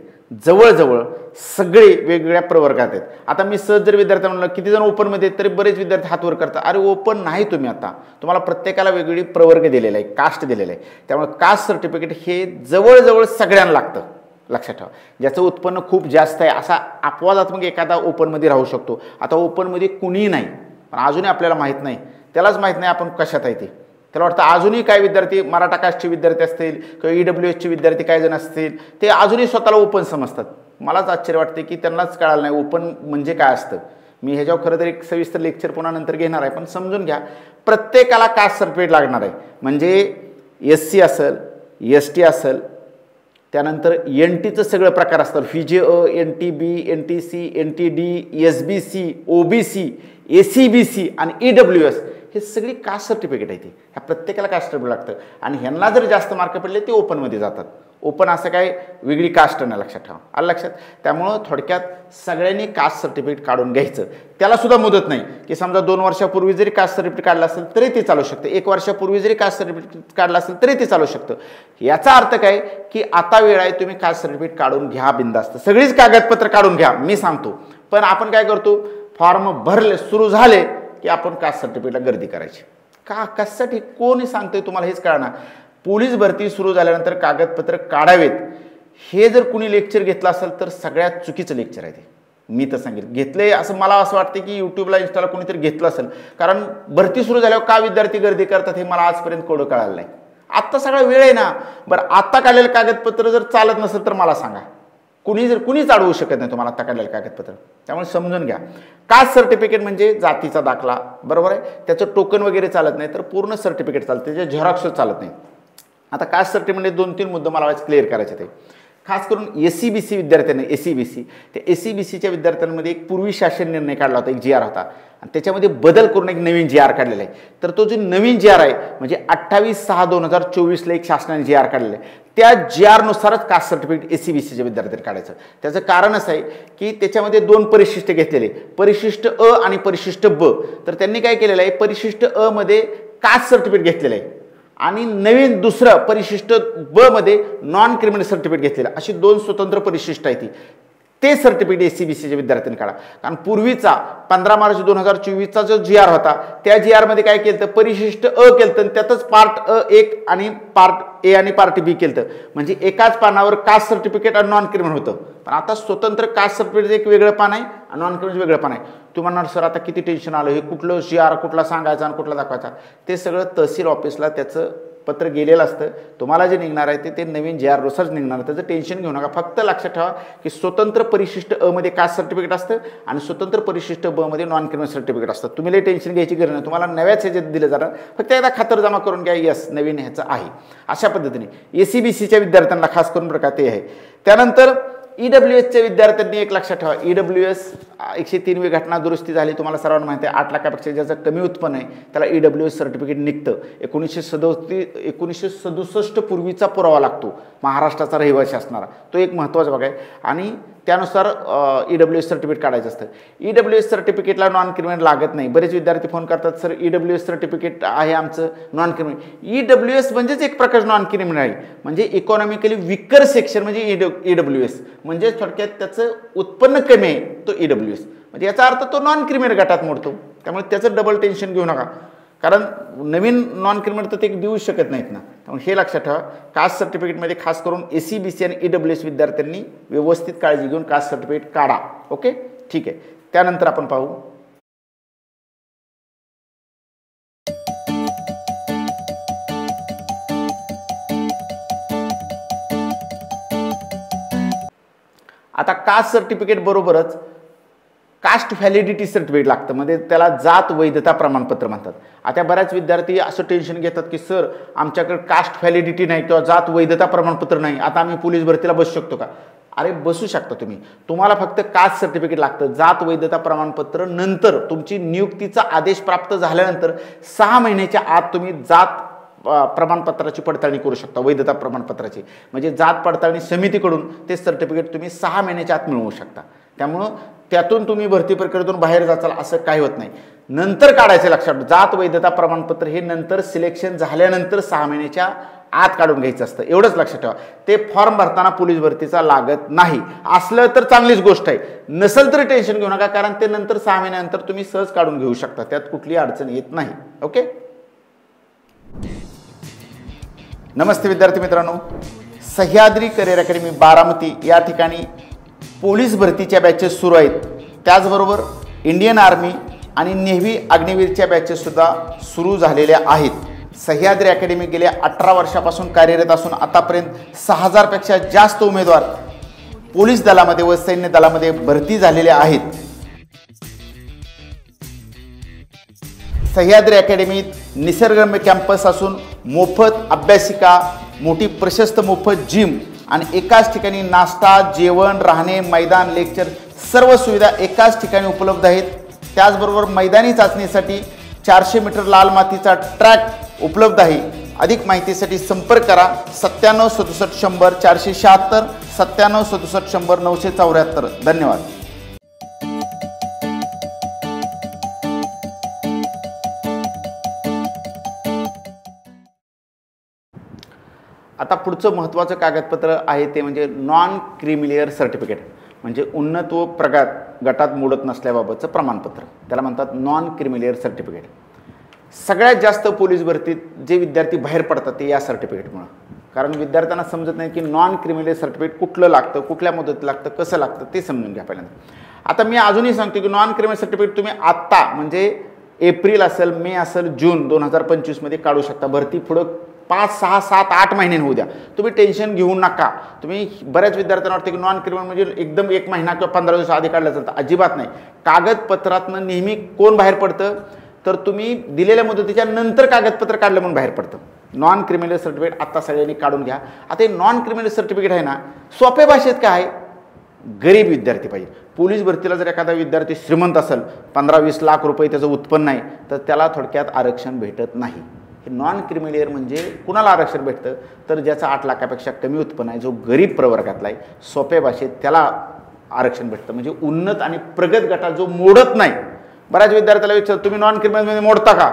जवळजवळ सगळे वेगवेगळ्या प्रवर्गात आहेत. आता मी सहज जर विद्यार्थ्यांना म्हणलं किती जण ओपनमध्ये आहेत तरी बरेच विद्यार्थी हात वर करतात. अरे ओपन नाही तुम्ही, आता तुम्हाला प्रत्येकाला वेगवेगळी प्रवर्ग दिलेला आहे, कास्ट दिलेलं आहे. त्यामुळे कास्ट सर्टिफिकेट हे जवळजवळ सगळ्यांना लागतं. लक्षात ठेवा, ज्याचं उत्पन्न खूप जास्त आहे असा अपवादात्मक एखादा ओपनमध्ये राहू शकतो. आता ओपनमध्ये कुणीही नाही, पण अजूनही आपल्याला माहीत नाही, त्यालाच माहीत नाही आपण कशात आहे ते. त्याला वाटतं अजूनही काही विद्यार्थी मराठा कास्टचे विद्यार्थी असतील किंवा EWSचे विद्यार्थी काही जण असतील ते अजूनही स्वतःला ओपन समजतात. मलाच आश्चर्य वाटते की त्यांनाच कळालं नाही ओपन म्हणजे काय असतं. मी ह्याच्यावर खरं तर एक सविस्तर लेक्चर पुन्हा नंतर घेणार आहे, पण समजून घ्या प्रत्येकाला कास्ट सर्टिफिकेट लागणार आहे. म्हणजे SC असेल, ST असेल, त्यानंतर NTचं सगळं प्रकार असतात, VJA, NTB, NTC, NTD, SBC, OBC, ACBC आणि EWS हे सगळी कास्ट सर्टिफिकेट आहे. ती ह्या प्रत्येकाला कास्ट सर्टिफिकेट लागतं आणि ह्यांना जर जास्त मार्क पडले ते ओपनमध्ये जातात. ओपन असं काय वेगळी कास्ट नाही, लक्षात ठेवा. आलं लक्षात? त्यामुळं थोडक्यात सगळ्यांनी कास्ट सर्टिफिकेट काढून घ्यायचं. त्याला सुद्धा मुदत नाही की समजा 2 वर्षापूर्वी जरी कास्ट सर्टिफिकेट काढलं असेल तरी ते चालू शकतं, 1 वर्षापूर्वी जरी कास्ट सर्टिफिकेट काढलं असेल तरी ते चालू शकतं. याचा अर्थ काय की आता वेळ आहे, तुम्ही कास्ट सर्टिफिकेट काढून घ्या बिंदास्त. सगळीच कागदपत्र काढून घ्या, मी सांगतो. पण आपण काय करतो, फॉर्म भरले सुरू झाले की आपण कास्ट सर्टिफिकेटला गर्दी करायची. का, कशासाठी, कोणी सांगतोय तुम्हाला हेच कळणार. पोलीस भरती सुरू झाल्यानंतर कागदपत्र काढावेत हे जर कुणी लेक्चर घेतलं असेल तर सगळ्यात चुकीचं लेक्चर आहे ते. मी तर सांगितलं घेतले असं मला असं वाटतं की यूट्यूबला इंस्टाला कोणीतरी घेतलं असेल, कारण भरती सुरू झाल्यावर का विद्यार्थी गर्दी करतात हे मला आजपर्यंत कोडं कळालं नाही. आत्ता सगळा वेळ आहे ना. बरं, आता काढलेलं कागदपत्र जर चालत नसेल तर मला सांगा. कुणीच अडवू शकत नाही तुम्हाला आता काढलेलं कागदपत्र. त्यामुळे समजून घ्या, कास्ट सर्टिफिकेट म्हणजे जातीचा दाखला, बरोबर आहे. त्याचं टोकन वगैरे चालत नाही, तर पूर्ण सर्टिफिकेट चालतं, त्याचे झेरॉक्स चालत नाही. आता कास्ट सर्टिफिकेट 2-3 मुद्दे मला क्लिअर करायचे ते. खास करून SCBC विद्यार्थ्यांना, SCBC त्या SCBCच्या विद्यार्थ्यांमध्ये एक पूर्वी शासन निर्णय काढला होता, एक GR होता आणि त्याच्यामध्ये बदल करून एक नवीन GR काढलेला आहे. तर तो जो नवीन GR आहे म्हणजे 28/6/2024ला एक शासनाने GR काढलेला आहे. त्या GR नुसारच कास्ट सर्टिफिकेट SCBCच्या विद्यार्थ्यांनी काढायचं. त्याचं कारण असं आहे की त्याच्यामध्ये 2 परिशिष्ट घेतलेले, परिशिष्ट अ आणि परिशिष्ट ब. तर त्यांनी काय केलेलं आहे, परिशिष्ट अ मध्ये कास्ट सर्टिफिकेट घेतलेलं आहे आणि नवीन दुसरं परिशिष्ट ब मध्ये नॉन क्रिमिनल सर्टिफिकेट घेतलेलं. अशी 2 स्वतंत्र परिशिष्ट आहे ती. ते सर्टिफिकेट SCBCच्या विद्यार्थ्यांनी काढा. कारण पूर्वीचा 15 मार्च 2024चा जो GR होता त्या GR मध्ये काय केलं, परिशिष्ट अ केलं, त्यातच पार्ट A आणि पार्ट A आणि पार्ट B केलं. म्हणजे एकाच पानावर कास्ट सर्टिफिकेट आणि नॉन क्रिमिनल होतं. पण आता स्वतंत्र कास्ट सर्टिफिकेट एक वेगळं पान आहे आणि नॉन क्रिमिनल वेगळं पान आहे. तुम्ही म्हणणार सर आता किती टेन्शन आलं, हे कुठलं GR कुठला सांगायचा आणि कुठला दाखवायचा. ते सगळं तहसील ऑफिसला त्याचं पत्र गेलेलं असतं. तुम्हाला जे निघणार आहे ते नवीन GR नुसारच निघणार. त्याचं टेन्शन घेऊ नका. फक्त लक्षात ठेवा की स्वतंत्र परिशिष्ट अ मध्ये कास्ट सर्टिफिकेट असतं आणि स्वतंत्र परिशिष्ट ब मध्ये नॉन क्रिमिनल सर्टिफिकेट असतं. तुम्ही लई टेन्शन घ्यायची गरज नाही. तुम्हाला नव्याच ह्याच्यात दिलं जाणार. फक्त एकदा खातरजमा करून घ्या, यस नवीन ह्याचं आहे. अशा पद्धतीने SCBCच्या विद्यार्थ्यांना खास करून प्रकार ते आहे. त्यानंतर EWSच्या विद्यार्थ्यांनी एक लक्षात ठेवा, EWS 103वी घटना दुरुस्ती झाली. तुम्हाला सर्वांना माहिती आहे 8 लाखापेक्षा ज्याचं कमी उत्पन्न आहे त्याला EWS सर्टिफिकेट निघतं. 1967 पूर्वीचा पुरावा लागतो, महाराष्ट्राचा रहिवासी असणारा. तो एक महत्त्वाचा भाग आहे आणि त्यानुसार EWS सर्टिफिकेट काढायचं असतं. EWS सर्टिफिकेटला नॉन क्रिमिनल लागत नाही. बरेच विद्यार्थी फोन करतात, सर EWS सर्टिफिकेट आहे आमचं नॉन क्रिमिनल. EWS म्हणजेच एक प्रकारचं नॉन क्रिमिनल आहे. म्हणजे इकॉनॉमिकली विकर सेक्शन म्हणजे EWS म्हणजे थोडक्यात त्याचं उत्पन्न कमी आहे तो EWS. म्हणजे याचा अर्थ तो नॉन क्रिमिनल गटात मोडतो. त्यामुळे त्याचं डबल टेन्शन घेऊ नका. कारण नवीन नॉन क्रिमिनल तर ते देऊ शकत नाहीत ना. त्यामुळे हे लक्षात ठेवा. कास्ट सर्टिफिकेटमध्ये खास करून SCBC आणि EWS विद्यार्थ्यांनी व्यवस्थित काळजी घेऊन कास्ट सर्टिफिकेट काढा. ओके, ठीक आहे. त्यानंतर आपण पाहू आता कास्ट सर्टिफिकेट बरोबरच कास्ट व्हॅलिडिटी सर्टिफिकेट लागतं. म्हणजे त्याला जात वैधता प्रमाणपत्र म्हणतात. आता बऱ्याच विद्यार्थी असं टेन्शन घेतात की सर आमच्याकडे कास्ट व्हॅलिडिटी नाही किंवा जात वैधता प्रमाणपत्र नाही, आता आम्ही पोलीस भरतीला बसू शकतो का? अरे बसू शकता तुम्ही. तुम्हाला फक्त कास्ट सर्टिफिकेट लागतं. जात वैधता प्रमाणपत्र नंतर तुमची नियुक्तीचा आदेश प्राप्त झाल्यानंतर 6 महिन्याच्या आत तुम्ही जात प्रमाणपत्राची पडताळणी करू शकता, वैधता प्रमाणपत्राची. म्हणजे जात पडताळणी समितीकडून ते सर्टिफिकेट तुम्ही 6 महिन्याच्या आत मिळवू शकता. त्यामुळं त्यातून तुम्ही भरती प्रक्रियेतून बाहेर जाचाल असं काही होत नाही. नंतर काढायचं लक्षात. जात वैधता प्रमाणपत्र हे नंतर सिलेक्शन झाल्यानंतर 6 महिन्याच्या आत काढून घ्यायचं असतं. एवढंच लक्षात ठेवा. ते फॉर्म भरताना पोलीस भरतीचा लागत नाही. असलं तर चांगलीच गोष्ट आहे, नसेल तरी टेन्शन घेऊ नका. कारण ते नंतर 6 महिन्यानंतर तुम्ही सहज काढून घेऊ शकता. त्यात कुठली अडचण येत नाही. ओके. नमस्ते विद्यार्थी मित्रांनो, सह्याद्री करिअर अकॅडमी बारामती या ठिकाणी पोलीस भरतीच्या बॅचेस सुरू आहेत. त्याचबरोबर इंडियन आर्मी आणि नेव्ही अग्निवीरच्या बॅचेस सुद्धा सुरू झालेल्या आहेत. सह्याद्री अकॅडमी गेल्या 18 वर्षापासून कार्यरत असून आतापर्यंत 6000 पेक्षा जास्त उमेदवार पोलीस दलामध्ये व सैन्य दलामध्ये भरती झालेले आहेत. सह्याद्री अकॅडमीत निसर्गरम्य कॅम्पस असून मोफत अभ्यासिका, मोठी प्रशस्त मोफत जिम आणि एकाच ठिकाणी नाश्ता, जेवण, राहणे, मैदान, लेक्चर सर्व सुविधा एकाच ठिकाणी उपलब्ध आहेत. त्याचबरोबर मैदानी चाचणीसाठी 400 मीटर लाल मातीचा ट्रॅक उपलब्ध आहे. अधिक माहितीसाठी संपर्क करा 97 67 100 476 97 67 100 974. धन्यवाद. आता पुढचं महत्त्वाचं कागदपत्र आहे ते म्हणजे नॉन क्रिमिलियर सर्टिफिकेट. म्हणजे उन्नत व प्रगत गटात मोडत नसल्याबाबतचं प्रमाणपत्र, त्याला म्हणतात नॉन क्रिमिलियर सर्टिफिकेट. सगळ्यात जास्त पोलीस भरतीत जे विद्यार्थी बाहेर पडतात ते या सर्टिफिकेटमुळं. कारण विद्यार्थ्यांना समजत नाही की नॉन क्रिमिलियर सर्टिफिकेट कुठलं लागतं, कुठल्या मुदतीत लागतं, कसं लागतं ते समजून घ्या पहिल्यांदा. आता मी अजूनही सांगतो की नॉन क्रिमिलियर सर्टिफिकेट तुम्ही आत्ता म्हणजे एप्रिल असेल, मे असेल, जून 2025 मध्ये काढू शकता. भरती पुढं 5, 6, 7, 8 महिने होऊ द्या. तुम्ही टेन्शन घेऊ नका. तुम्ही बऱ्याच विद्यार्थ्यांना वाटतं की नॉन क्रिमिनल म्हणजे एकदम 1 महिना किंवा 15 दिवस आधी काढलं जातं. अजिबात नाही. कागदपत्रातनं नेहमी कोण बाहेर पडतं तर तुम्ही दिलेल्या मुदतीच्या नंतर कागदपत्र काढलं म्हणून बाहेर पडतं. नॉन क्रिमिनल सर्टिफिकेट आत्ता सगळ्यांनी काढून घ्या. आता हे नॉन क्रिमिनल सर्टिफिकेट आहे ना, सोप्या भाषेत काय आहे, गरीब विद्यार्थी पाहिजे. पोलीस भरतीला जर एखादा विद्यार्थी श्रीमंत असेल, 15-20 लाख रुपये त्याचं उत्पन्न आहे, तर त्याला थोडक्यात आरक्षण भेटत नाही. हे नॉन क्रिमिलियर म्हणजे कुणाला आरक्षण भेटतं तर ज्याचं 8 लाखापेक्षा कमी उत्पन्न आहे, जो गरीब प्रवर्गातला आहे, सोप्या भाषेत त्याला आरक्षण भेटतं. म्हणजे उन्नत आणि प्रगत गटात जो मोडत नाही. बऱ्याच विद्यार्थ्याला विचारतात तुम्ही नॉन क्रिमिलियरमध्ये मोडता का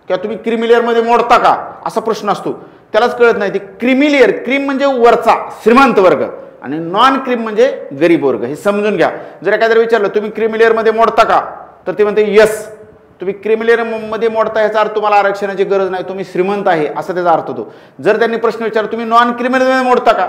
किंवा तुम्ही क्रिमिलियरमध्ये मोडता का असा प्रश्न असतो. त्यालाच कळत नाही. ते क्रिमिलियर, क्रीम म्हणजे वरचा श्रीमंत वर्ग आणि नॉन क्रीम म्हणजे गरीब वर्ग, हे समजून घ्या. जर एखाद्याला विचारलं तुम्ही क्रीमी लेअरमध्ये मोडता का, तर ते म्हणते यस. तुम्ही क्रीमी लेअरमध्ये मोडता याचा अर्थ तुम्हाला आरक्षणाची गरज नाही, तुम्ही श्रीमंत आहे असा त्याचा अर्थ होतो. जर त्यांनी प्रश्न विचारला तुम्ही नॉन क्रीमी लेअरमध्ये मोडता का,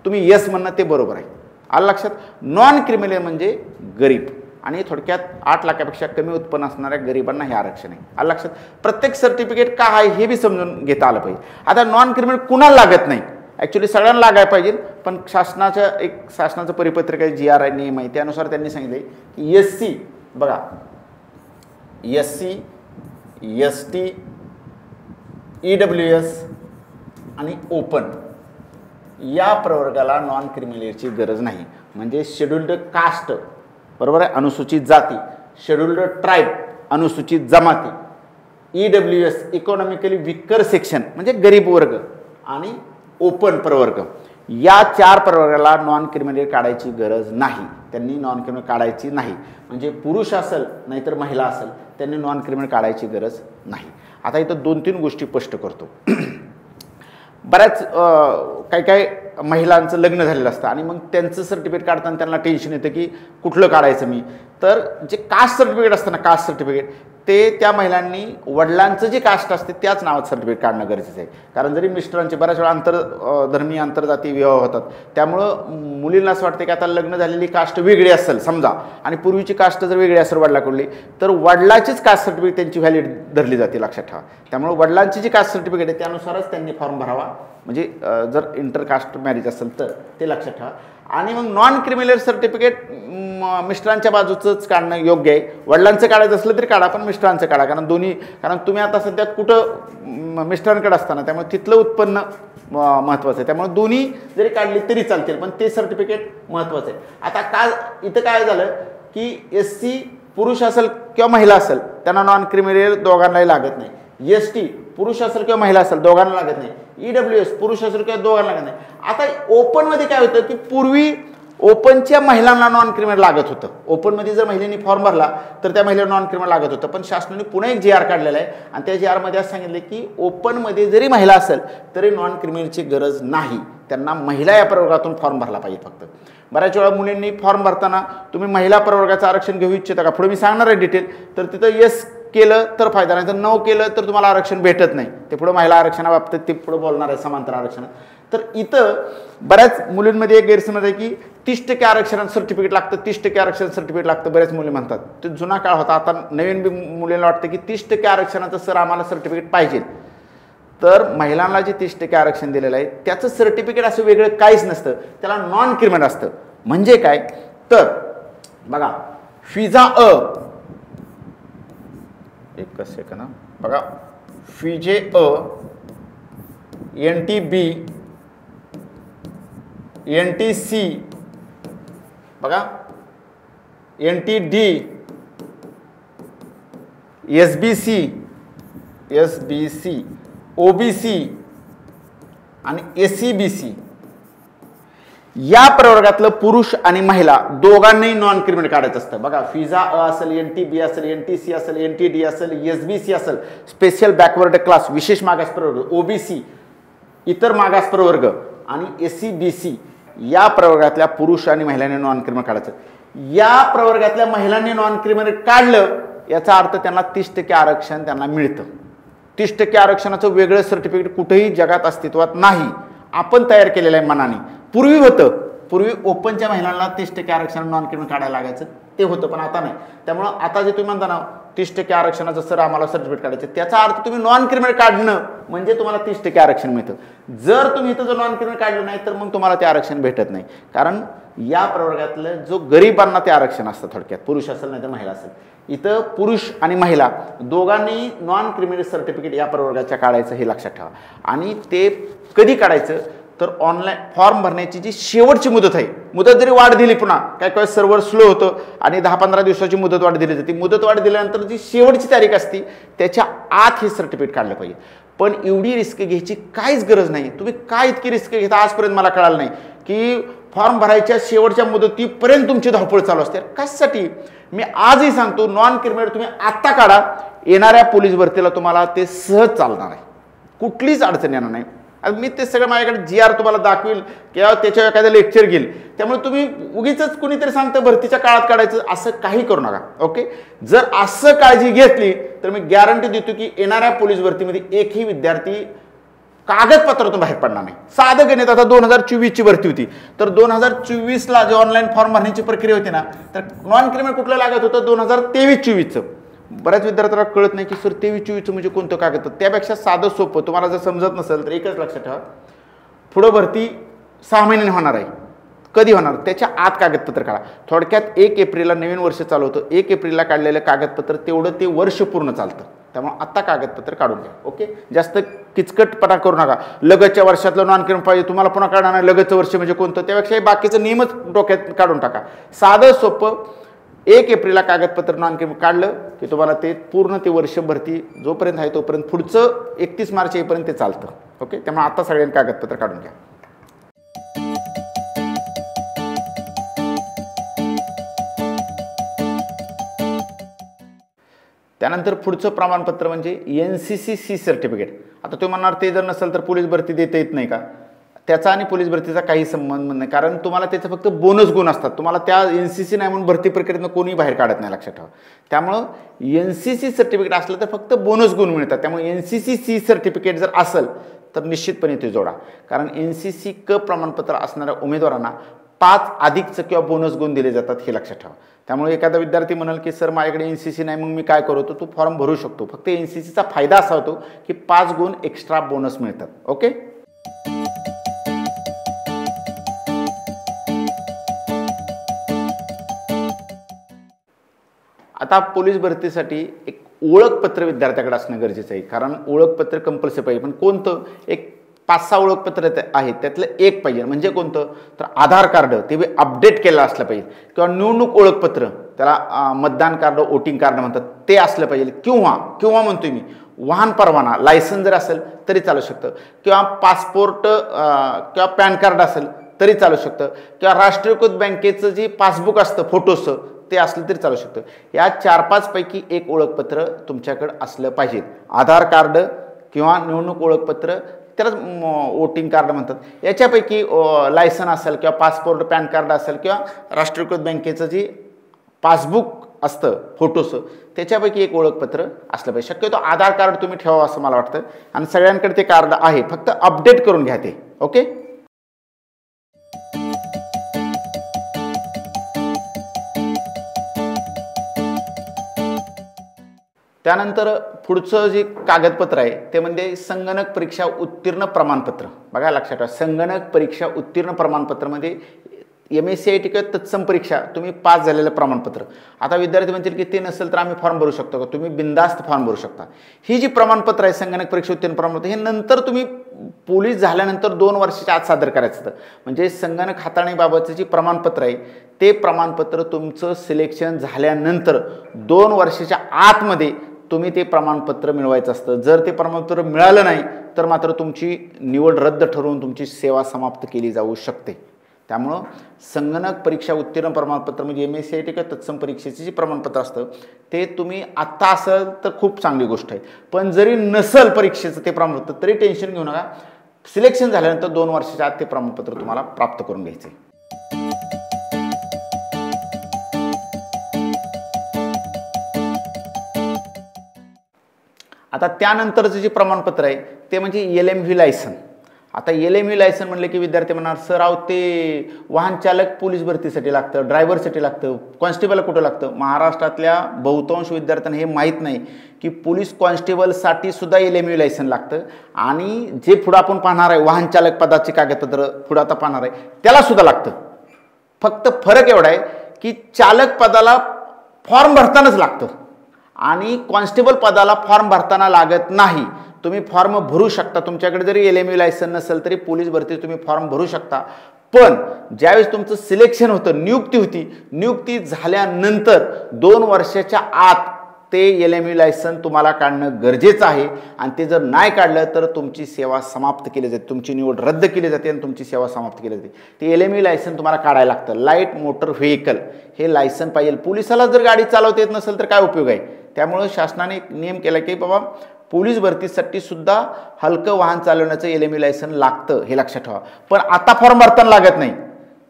तुम्ही यस म्हणणं ते बरोबर आहे. आलं लक्षात. नॉन क्रीमी लेअर म्हणजे गरीब आणि थोडक्यात 8 लाखापेक्षा कमी उत्पन्न असणाऱ्या गरिबांना हे आरक्षण आहे. आलं लक्षात. प्रत्येक सर्टिफिकेट का आहे हे बी समजून घेता आलं पाहिजे. आता नॉन क्रिमिनल कुणाला लागत नाही, ॲक्च्युली सगळ्यांना लागायला पाहिजे, पण शासनाचं परिपत्रक आहे, GR आहे, नियम आहे, त्यानुसार त्यांनी सांगितले की SC बघा, SC ST EWS आणि ओपन या प्रवर्गाला नॉन क्रिमिनलची गरज नाही. म्हणजे शेड्युल्ड कास्ट बरोबर आहे, अनुसूचित जाती, शेड्युल्ड ट्राईब अनुसूचित जमाती, EWS इकॉनॉमिकली विकर सेक्शन म्हणजे गरीब वर्ग आणि ओपन प्रवर्ग या 4 प्रवर्गाला नॉन क्रिमिनल काढायची गरज नाही. त्यांनी नॉन क्रिमिनल काढायची नाही. म्हणजे पुरुष असेल नाहीतर महिला असेल त्यांनी नॉन क्रिमिनल काढायची गरज नाही. आता इथं 2-3 गोष्टी स्पष्ट करतो. बऱ्याच काही महिलांचं लग्न झालेलं असतं आणि मग त्यांचं सर्टिफिकेट काढताना त्यांना टेन्शन येतं की कुठलं काढायचं मी. तर जे कास्ट सर्टिफिकेट असतं ना, कास्ट सर्टिफिकेट, ते त्या महिलांनी वडिलांचं जे कास्ट असते त्याच नावात सर्टिफिकेट काढणं गरजेचं आहे. कारण जरी मिस्टरांचे बऱ्याच वेळा आंतरधर्मीय आंतरजातीय विवाह होतात, त्यामुळं मुलींना असं वाटतं की आता लग्न झालेली कास्ट वेगळी असेल समजा आणि पूर्वीची कास्ट जर वेगळी असेल वडिलाकडली, तर वडिलाचीच कास्ट सर्टिफिकेट त्यांची व्हॅलिड धरली जाते, लक्षात ठेवा. त्यामुळे वडिलांची जी कास्ट सर्टिफिकेट आहे त्यानुसारच त्यांनी फॉर्म भरावा. म्हणजे जर इंटरकास्ट मॅरेज असेल तर ते लक्षात ठेवा. आणि मग नॉन क्रिमिनल सर्टिफिकेट मिस्टरांच्या बाजूचंच काढणं योग्य आहे. वडिलांचं काढायचं असलं तरी काढा, पण मिस्टरांचं काढा. कारण तुम्ही आता सध्या कुठं मिस्टरांकडे असताना, त्यामुळे तिथलं उत्पन्न महत्त्वाचं आहे. त्यामुळे दोन्ही जरी काढली तरी चालतील, पण ते सर्टिफिकेट महत्त्वाचं आहे. आता इथं काय झालं की SC पुरुष असेल किंवा महिला असेल त्यांना नॉन क्रिमिनल दोघांनाही लागत नाही. ST पुरुष असेल किंवा महिला असेल दोघांना लागत नाही. EWS पुरुष असेल किंवा दोघांना लागत नाही. आता ओपनमध्ये काय होतं की पूर्वी ओपनच्या महिलांना नॉन क्रिमिनल लागत होतं. ओपनमध्ये जर महिलेने फॉर्म भरला तर त्या महिलेला नॉन क्रिमिनल लागत होतं. पण शासनाने पुन्हा एक GR काढलेला आहे आणि त्या GRमध्ये असं सांगितलं की ओपनमध्ये जरी महिला असेल तरी नॉन क्रिमिनलची गरज नाही. त्यांना महिला या प्रवर्गातून फॉर्म भरला पाहिजे फक्त. बऱ्याच वेळा मुलींनी फॉर्म भरताना तुम्ही महिला प्रवर्गाचं आरक्षण घेऊ इच्छिता का, पुढे मी सांगणार आहे डिटेल, तर तिथं येस केलं तर फायदा नाही, तर नो केलं तर तुम्हाला आरक्षण भेटत नाही. ते पुढे महिला आरक्षणाबाबतीत ते पुढे बोलणार आहे समांतर आरक्षण. तर इथं बऱ्याच मुलींमध्ये एक गैरसमज आहे की 30% आरक्षण सर्टिफिकेट लागतं, 30% आरक्षण सर्टिफिकेट लागतं. बऱ्याच मुली म्हणतात, ते जुना काळ होता. आता नवीन मुलींना वाटतं की 30% आरक्षणाचं सर आम्हाला सर्टिफिकेट पाहिजे. तर महिलांना जे 30% आरक्षण दिलेलं आहे त्याचं सर्टिफिकेट असं वेगळं काहीच नसतं, त्याला नॉन क्रिमिनल असतं. म्हणजे काय तर बघा, फिजा एक सेकंद बघा, फिजे NTB NTC बघा, NTD SBC OBC आणि SCBC या प्रवर्गातलं पुरुष आणि महिला दोघांनाही नॉन क्रिमिनल काढायचं असतं. बघा, फिजा असेल, NTB असेल, NTC असेल, NTD असेल, SBC असेल, स्पेशल बॅकवर्ड क्लास विशेष मागास प्रवर्ग, OBC इतर मागास प्रवर्ग आणि SCBC या प्रवर्गातल्या पुरुष आणि महिलांनी नॉन क्रिमिनल काढायचं. या प्रवर्गातल्या महिलांनी नॉन क्रिमिनल काढलं याचा अर्थ त्यांना 30% आरक्षण त्यांना मिळतं. 30% आरक्षणाचं वेगळं सर्टिफिकेट कुठेही जगात अस्तित्वात नाही, आपण तयार केलेलं आहे मनाने. पूर्वी होतं, पूर्वी ओपनच्या महिलांना 30% आरक्षण नॉन क्रिमिनल काढायला लागायचं, ते होतं, पण आता नाही. त्यामुळं आता जे तुम्ही म्हणता ना 30% आरक्षणाचं सर आम्हाला सर्टिफिकेट काढायचं, त्याचा अर्थ तुम्ही नॉन क्रिमिनल काढणं म्हणजे तुम्हाला 30% आरक्षण मिळतं. जर तुम्ही इथं जर नॉन क्रिमिनल काढलं नाही तर मग तुम्हाला ते आरक्षण भेटत नाही. कारण या प्रवर्गातलं जो गरिबांना ते आरक्षण असतं, थोडक्यात पुरुष असेल नाही तर महिला असेल. इथं पुरुष आणि महिला दोघांनी नॉन क्रिमिनल सर्टिफिकेट या प्रवर्गाच्या काढायचं हे लक्षात ठेवा. आणि ते कधी काढायचं तर ऑनलाईन फॉर्म भरण्याची जी शेवटची मुदत आहे, मुदत जरी वाढ दिली, पुन्हा काय सर्व्हर स्लो होतं आणि 10-15 दिवसाची मुदत वाढ दिली जाते, मुदत वाढ दिल्यानंतर जी शेवटची तारीख असते त्याच्या आत हे सर्टिफिकेट काढलं पाहिजे. पण एवढी रिस्क घ्यायची काहीच गरज नाही. तुम्ही काय इतकी रिस्क घेता आजपर्यंत मला कळालं नाही की फॉर्म भरायच्या शेवटच्या मुदतीपर्यंत तुमची धावपळ चालू असते. कशासाठी? मी आजही सांगतो, नॉन क्रिमिनल तुम्ही आत्ता काढा, येणाऱ्या पोलीस भरतीला तुम्हाला ते सहज चालणार आहे, कुठलीच अडचण येणार नाही. मी ते सगळं माझ्याकडे GR तुम्हाला दाखवेल किंवा त्याच्यावर एखादं लेक्चर घेईल. त्यामुळे तुम्ही उगीच कुणीतरी सांगतं भरतीच्या काळात काढायचं असं काही करू नका. ओके, जर असं काळजी घेतली तर मी गॅरंटी देतो की येणाऱ्या पोलीस भरतीमध्ये एकही विद्यार्थी कागदपत्रातून बाहेर पडणार नाही. साधं गणित, आता 2024ची भरती होती तर 2024ला जे ऑनलाईन फॉर्म भरण्याची प्रक्रिया होती ना, तर नॉन क्रिमिनल कुठलं लागत होतं 2023-24चं. बऱ्याच विद्यार्थ्याला कळत नाही की सर 23-24 म्हणजे कोणतं कागद. त्यापेक्षा साधं सोपं, तुम्हाला जर समजत नसेल तर एकच लक्षात ठेवा, पुढं भरती 6 महिन्यांनी होणार आहे. कधी होणार, त्याच्या आत कागदपत्र काढा. थोडक्यात 1 एप्रिलला नवीन वर्ष चालू होतं, 1 एप्रिलला काढलेलं कागदपत्र तेवढं ते वर्ष पूर्ण चालतं. त्यामुळे आत्ता कागदपत्र काढून घ्या. ओके, जास्त किचकटपणा करू नका. लगतच्या वर्षातलं नॉन क्रिमिनल पाहिजे तुम्हाला, पुन्हा काढणार नाही. लगतचं वर्ष म्हणजे कोणतं, त्यापेक्षा बाकीचं नियमच डोक्यात काढून टाका. साधं सोपं 1 एप्रिलला कागदपत्र नॉन क्रिमिनल काढलं की तुम्हाला ते पूर्ण ते वर्ष भरती जोपर्यंत आहे तोपर्यंत पुढचं 31 मार्च येईपर्यंत ते चालतं. ओके, त्यामुळे आता सगळ्यांनी कागदपत्र काढून घ्या. त्यानंतर पुढचं प्रमाणपत्र म्हणजे NCC सर्टिफिकेट. आता तुम्ही म्हणणार ते जर नसेल तर पोलीस भरती देता येत नाही का? त्याचा आणि पोलीस भरतीचा काही संबंध नाही, कारण तुम्हाला त्याचे फक्त बोनस गुण असतात. तुम्हाला त्या NCC नाही म्हणून भरती प्रक्रियेतनं कोणी बाहेर काढत नाही, लक्षात ठेवा. त्यामुळं NCC सर्टिफिकेट असलं तर फक्त बोनस गुण मिळतात. त्यामुळे NCC सर्टिफिकेट जर असेल तर निश्चितपणे ते जोडा, कारण NCC प्रमाणपत्र असणाऱ्या उमेदवारांना 5 अधिकचं किंवा बोनस गुण दिले जातात, हे लक्षात ठेवा. त्यामुळे एखादा विद्यार्थी म्हणाल की सर माझ्याकडे NCC नाही, मग मी काय करू, तो फॉर्म भरू शकतो. फक्त NCCचा फायदा असा होतो की 5 गुण एक्स्ट्रा बोनस मिळतात. ओके, आता पोलीस भरतीसाठी एक ओळखपत्र विद्यार्थ्याकडे असणं गरजेचं आहे, कारण ओळखपत्र कंपल्सरी पाहिजे. पण कोणतं, एक 5-6 ओळखपत्र आहेत, त्यातलं एक पाहिजे. म्हणजे कोणतं, तर आधार कार्ड, ते अपडेट केलं असलं पाहिजे. किंवा निवडणूक ओळखपत्र, त्याला मतदान कार्ड, वोटिंग कार्ड म्हणतात, ते असलं पाहिजे. किंवा म्हणतोय मी वाहन परवाना, लायसन्स जर असेल तरी चालू शकतं. किंवा पासपोर्ट किंवा पॅन कार्ड असेल तरी चालू शकतं. किंवा राष्ट्रीयकृत बँकेचं जे पासबुक असतं फोटोचं, ते असलं तरी चालू शकतं. या 4-5 पैकी एक ओळखपत्र तुमच्याकडे असलं पाहिजे. आधार कार्ड किंवा निवडणूक ओळखपत्र, त्याला वोटिंग कार्ड म्हणतात. याच्यापैकी लायसन असेल किंवा पासपोर्ट पॅन कार्ड असेल किंवा राष्ट्रीयकृत बँकेचं जे पासबुक असतं फोटोचं, त्याच्यापैकी एक ओळखपत्र असलं पाहिजे. शक्यतो आधार कार्ड तुम्ही ठेवा असं मला वाटतं, आणि सगळ्यांकडे ते कार्ड आहे, फक्त अपडेट करून घ्या ते. ओके, त्यानंतर पुढचं जे कागदपत्र आहे ते म्हणजे संगणक परीक्षा उत्तीर्ण प्रमाणपत्र. बघा लक्षात ठेवा, संगणक परीक्षा उत्तीर्ण प्रमाणपत्रामध्ये MSCIT किंवा तत्सम परीक्षा तुम्ही पास झालेलं प्रमाणपत्र. आता विद्यार्थी म्हणतील की ते नसेल तर आम्ही फॉर्म भरू शकतो का? तुम्ही बिंदास्त फॉर्म भरू शकता. ही जी प्रमाणपत्र आहे संगणक परीक्षा उत्तीर्ण प्रमाणपत्र, हे नंतर तुम्ही पोलीस झाल्यानंतर 2 वर्षाच्या आत सादर करायचं होतं. म्हणजे संगणक हाताळणीबाबतचं जे प्रमाणपत्र आहे ते प्रमाणपत्र तुमचं सिलेक्शन झाल्यानंतर 2 वर्षाच्या आतमध्ये तुम्ही ते प्रमाणपत्र मिळवायचं असतं. जर ते प्रमाणपत्र मिळालं नाही तर मात्र तुमची निवड रद्द ठरवून तुमची सेवा समाप्त केली जाऊ शकते. त्यामुळं संगणक परीक्षा उत्तीर्ण प्रमाणपत्र म्हणजे MSCIT किंवा तत्सम परीक्षेचे जे प्रमाणपत्र असतं ते तुम्ही आत्ता असेल तर खूप चांगली गोष्ट आहे. पण जरी नसेल परीक्षेचं ते प्रमाणपत्र तरी टेन्शन घेऊ नका. सिलेक्शन झाल्यानंतर 2 वर्षाच्या आत ते प्रमाणपत्र तुम्हाला प्राप्त करून घ्यायचं आहे. आता त्यानंतरचं जे प्रमाणपत्र आहे ते म्हणजे LMV लायसन. आता LMV लायसन म्हणले की विद्यार्थी म्हणणार सर अहो ते वाहन चालक पोलीस भरतीसाठी लागतं, ड्रायव्हरसाठी लागतं, कॉन्स्टेबल कुठं लागतं. महाराष्ट्रातल्या बहुतांश विद्यार्थ्यांना हे माहीत नाही की पोलीस कॉन्स्टेबलसाठी सुद्धा LMV लायसन लागतं. आणि जे पुढं आपण पाहणार आहे वाहन चालक पदाचे कागदपत्र पुढं आता पाहणार आहे त्याला सुद्धा लागतं. फक्त फरक एवढा आहे की चालक पदाला फॉर्म भरतानाच लागतं आणि कॉन्स्टेबल पदाला फॉर्म भरताना लागत नाही. तुम्ही फॉर्म भरू शकता, तुमच्याकडे जरी LMV लायसन नसेल तरी पोलीस भरती तुम्ही फॉर्म भरू शकता. पण ज्यावेळेस तुमचं सिलेक्शन होतं, नियुक्ती होती, नियुक्ती झाल्यानंतर 2 वर्षाच्या आत ते LMV लायसन तुम्हाला काढणं गरजेचं आहे. आणि ते जर नाही काढलं तर तुमची सेवा समाप्त केली जाते, तुमची निवड रद्द केली जाते आणि तुमची सेवा समाप्त केली जाते. ते LMV लायसन तुम्हाला काढायला लागतं. लाईट मोटर व्हेकल हे लायसन पाहिजे. पोलिसाला जर गाडी चालवता येत नसेल तर काय उपयोग आहे. त्यामुळे शासनाने एक नियम केला की बाबा पोलीस भरतीसाठी सुद्धा हलकं वाहन चालवण्याचं LME लायसन लागतं, हे लक्षात ठेवा. पण आता फॉर्म भरताना लागत नाही.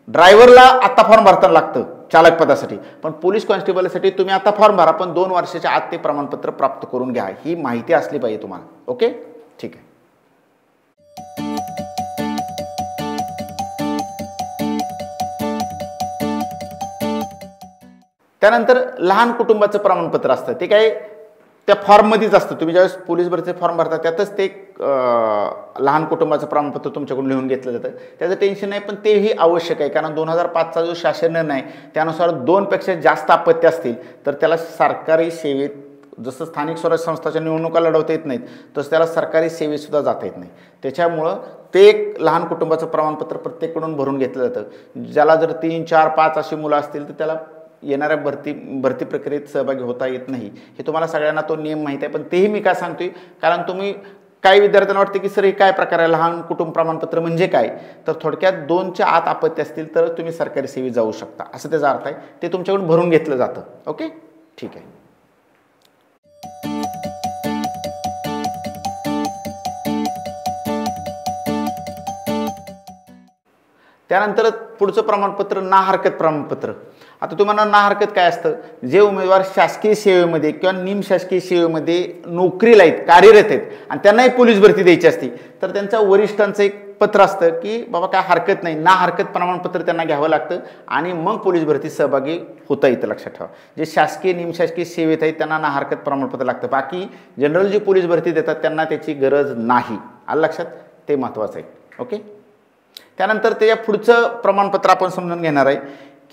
ड्रायव्हरला आता फॉर्म भरताना लागतं चालक पदासाठी, पण पोलीस कॉन्स्टेबलसाठी तुम्ही आता फॉर्म भरा, पण 2 वर्षाच्या आत ते प्रमाणपत्र प्राप्त करून घ्या. ही माहिती असली पाहिजे तुम्हाला. ओके, ठीक आहे. त्यानंतर लहान कुटुंबाचं प्रमाणपत्र असतं, ते काय त्या फॉर्ममध्येच असतं. तुम्ही ज्यावेळेस पोलीस भरतीचे फॉर्म भरता त्यातच ते लहान कुटुंबाचं प्रमाणपत्र तुमच्याकडून लिहून घेतलं जातं. त्याचं टेन्शन नाही, पण तेही आवश्यक आहे. कारण 2005चा जो शासन निर्णय आहे त्यानुसार 2 पेक्षा जास्त अपत्य असतील तर त्याला सरकारी सेवेत, जसं स्थानिक स्वराज्य संस्थाच्या निवडणुका लढवता येत नाहीत तसं त्याला सरकारी सेवेतसुद्धा जाता येत नाही. त्याच्यामुळं ते एक लहान कुटुंबाचं प्रमाणपत्र प्रत्येककडून भरून घेतलं जातं. ज्याला जर 3, 4, 5 अशी मुलं असतील तर त्याला येणाऱ्या भरती प्रक्रियेत सहभागी होता येत नाही. हे तुम्हाला सगळ्यांना तो नियम माहीत आहे, पण तेही मी काय सांगतोय, कारण तुम्ही काही विद्यार्थ्यांना वाटते की सर हे काय प्रकार आहे, लहान कुटुंब प्रमाणपत्र म्हणजे काय, तर थोडक्यात 2च्या आत अपत्य असतील तर तुम्ही सरकारी सेवेत जाऊ शकता, असं त्याचा अर्थ आहे. ते तुमच्याकडून भरून घेतलं जातं. ओके, ठीक आहे. त्यानंतर पुढचं प्रमाणपत्र ना हरकत प्रमाणपत्र. आता तुम्हाला ना हरकत काय असतं, जे उमेदवार शासकीय सेवेमध्ये किंवा निमशासकीय सेवेमध्ये नोकरीला आहेत, कार्यरत आहेत आणि त्यांनाही पोलीस भरती द्यायची असते, तर त्यांच्या वरिष्ठांचं एक पत्र असतं की बाबा काय हरकत नाही, ना हरकत प्रमाणपत्र त्यांना घ्यावं लागतं आणि मग पोलीस भरती सहभागी होता येतं. लक्षात ठेवा, जे शासकीय निमशासकीय सेवेत आहेत त्यांना ना हरकत प्रमाणपत्र लागतं. बाकी जनरल जी पोलीस भरती देतात त्यांना त्याची गरज नाही. आलं लक्षात, ते महत्त्वाचं आहे. ओके, त्यानंतर त्याच्या पुढचं प्रमाणपत्र आपण समजून घेणार आहे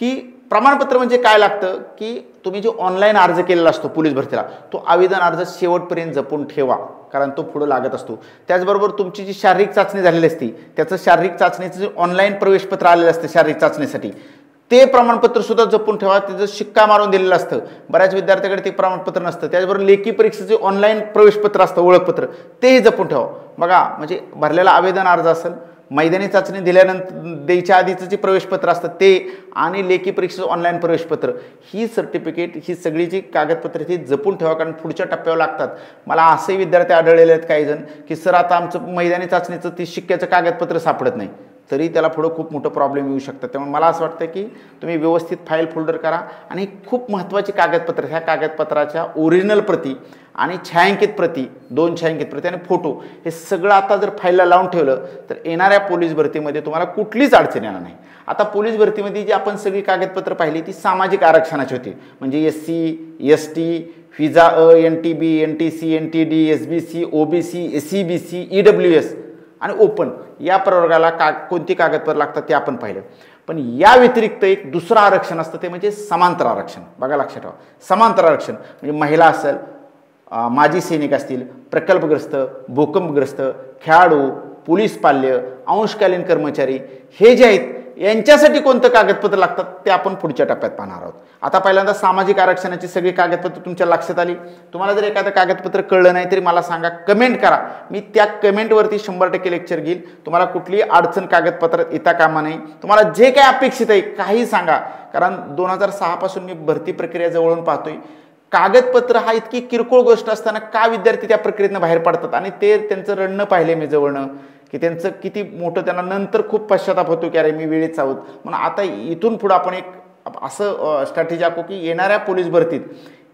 की प्रमाणपत्र म्हणजे काय लागतं, की तुम्ही जो ऑनलाईन अर्ज केलेला असतो पोलीस भरतीला, तो आवेदन अर्ज शेवटपर्यंत जपून ठेवा, कारण तो पुढे लागत असतो. त्याचबरोबर तुमची जी शारीरिक चाचणी झालेली असते त्याचं शारीरिक चाचणीचं जे ऑनलाईन प्रवेशपत्र आलेलं असतं शारीरिक चाचणीसाठी, ते प्रमाणपत्र सुद्धा जपून ठेवा. त्याचं शिक्का मारून दिलेलं असतं. बऱ्याच विद्यार्थ्याकडे ते प्रमाणपत्र नसतं. त्याचबरोबर लेखी परीक्षेचे ऑनलाईन प्रवेशपत्र असतं, ओळखपत्र, तेही जपून ठेवा. बघा, म्हणजे भरलेला आवेदन अर्ज असेल, मैदानी चाचणी दिल्यानंतर द्यायच्या आधीचं जे प्रवेशपत्र असतं ते, आणि लेखी परीक्षेचं ऑनलाईन प्रवेशपत्र, ही सर्टिफिकेट, ही सगळी जी कागदपत्रे ती जपून ठेवा, कारण पुढच्या टप्प्यावर लागतात. मला असे विद्यार्थी आढळलेले आहेत काही जण की सर आता आमचं मैदानी चाचणीचं ती शिक्क्याचं कागदपत्र सापडत नाही, तरी त्याला पुढं खूप मोठं प्रॉब्लेम येऊ शकतात. त्यामुळे मला असं वाटतं की तुम्ही व्यवस्थित फाईल फोल्डर करा आणि खूप महत्त्वाची कागदपत्र, ह्या कागदपत्राच्या ओरिजिनल प्रती आणि छायांकित प्रती, 2 छायांकित प्रती आणि फोटो, हे सगळं आता जर फाईलला लावून ठेवलं तर येणाऱ्या पोलीस भरतीमध्ये तुम्हाला कुठलीच अडचण येणार नाही. आता पोलीस भरतीमध्ये जी आपण सगळी कागदपत्र पाहिली ती सामाजिक आरक्षणाची होती, म्हणजे SC, ST, फिजा NTB, NTC, NTD, SBC, OBC, SCBC, EWS आणि ओपन या प्रवर्गाला कोणती कागदपत्र लागतात ते आपण पाहिलं. पण या व्यतिरिक्त एक दुसरं आरक्षण असतं, ते म्हणजे समांतर आरक्षण. बघा, लक्षात ठेवा, समांतर आरक्षण म्हणजे महिला असेल, माजी सैनिक असतील, प्रकल्पग्रस्त, भूकंपग्रस्त, खेळाडू, पोलीस पाल्य, अंशकालीन कर्मचारी, हे जे आहेत यांच्यासाठी कोणतं कागदपत्र लागतात ते आपण पुढच्या टप्प्यात पाहणार आहोत. आता पहिल्यांदा सामाजिक आरक्षणाची सगळी कागदपत्र तुमच्या लक्षात आली. तुम्हाला जर एखादं कागदपत्र कळलं नाही तरी मला सांगा, कमेंट करा, मी त्या कमेंटवरती 100% लेक्चर घेईल. तुम्हाला कुठलीही अडचण कागदपत्रात येता कामा नाही. तुम्हाला जे काही अपेक्षित आहे काही सांगा, कारण 2006 पासून मी भरती प्रक्रिया जवळून पाहतोय. कागदपत्र हा इतकी किरकोळ गोष्ट असताना का विद्यार्थी त्या प्रक्रियेतनं बाहेर पडतात, आणि ते त्यांचं रडणं पाहिले मी जवळनं की त्यांचं किती मोठं, त्यांना नंतर खूप पश्चाताप होतो की अरे मी वेळेत आहोत. म्हणून आता इथून पुढं आपण एक असं स्ट्रॅटेजी आखू की येणाऱ्या पोलीस भरतीत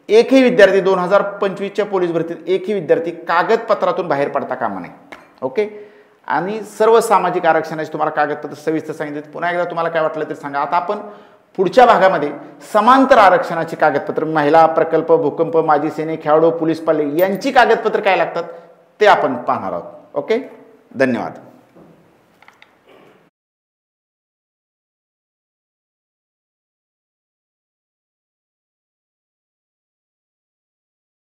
एकही विद्यार्थी, 2025च्या पोलीस भरतीत एकही विद्यार्थी कागदपत्रातून बाहेर पडता कामा नये. ओके, आणि सर्व सामाजिक आरक्षणाचे तुम्हाला कागदपत्र सविस्तर सांगितले. पुन्हा एकदा तुम्हाला काय वाटलं तरी सांगा. आता आपण पुढच्या भागामध्ये समांतर आरक्षणाची कागदपत्र, महिला, प्रकल्प, भूकंप, माजी सैनिक, खेळाडू, पोलीस पाल्य यांची कागदपत्र काय लागतात ते आपण पाहणार आहोत. ओके, धन्यवाद.